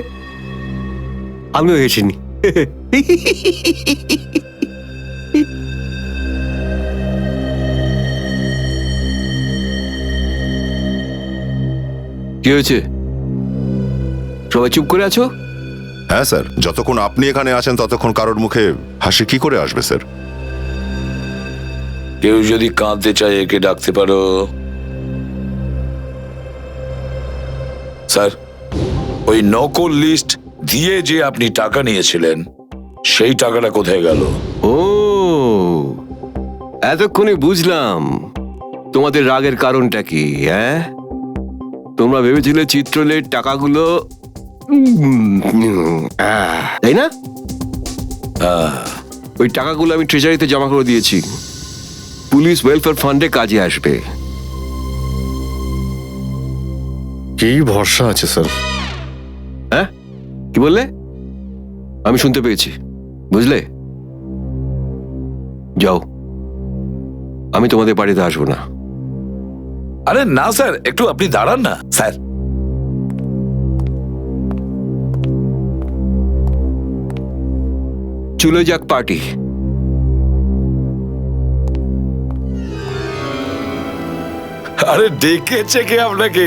আমিও হেসিনি। কি হয়েছে, সবাই চুপ করে আছো? হ্যাঁ স্যার, যতক্ষণ আপনি এখানে আছেন ততক্ষণ কারোর মুখে হাসি কি করে আসবে স্যার? কেউ যদি কাঁদতে চায় একে ডাকতে পারো। স্যার, ওই নকল লিস্ট দিয়ে যে আপনি টাকা নিয়েছিলেন, সেই টাকাটা কোথায় গেল? ও, এতক্ষণে বুঝলাম তোমাদের রাগের কারণটা কি। হ্যাঁ, তোমরা ভেবেছিলে চিত্রলের টাকাগুলো, তাই না? ওই টাকাগুলো আমি ট্রেজারিতে জমা করে দিয়েছি, পুলিশ ওয়েলফেয়ার ফান্ডে কাজে আসবে। কি ভরসা আছে স্যার? হ্যাঁ, কি বললে? আমি শুনতে পেয়েছি, বুঝলে? যাও, আমি তোমাদের বাড়িতে আসবো না। আরে না স্যার, একটু আপনি দাঁড়ান না স্যার। চলে যাক পার্টি। আরে ডেকেছে কে আপনাকে?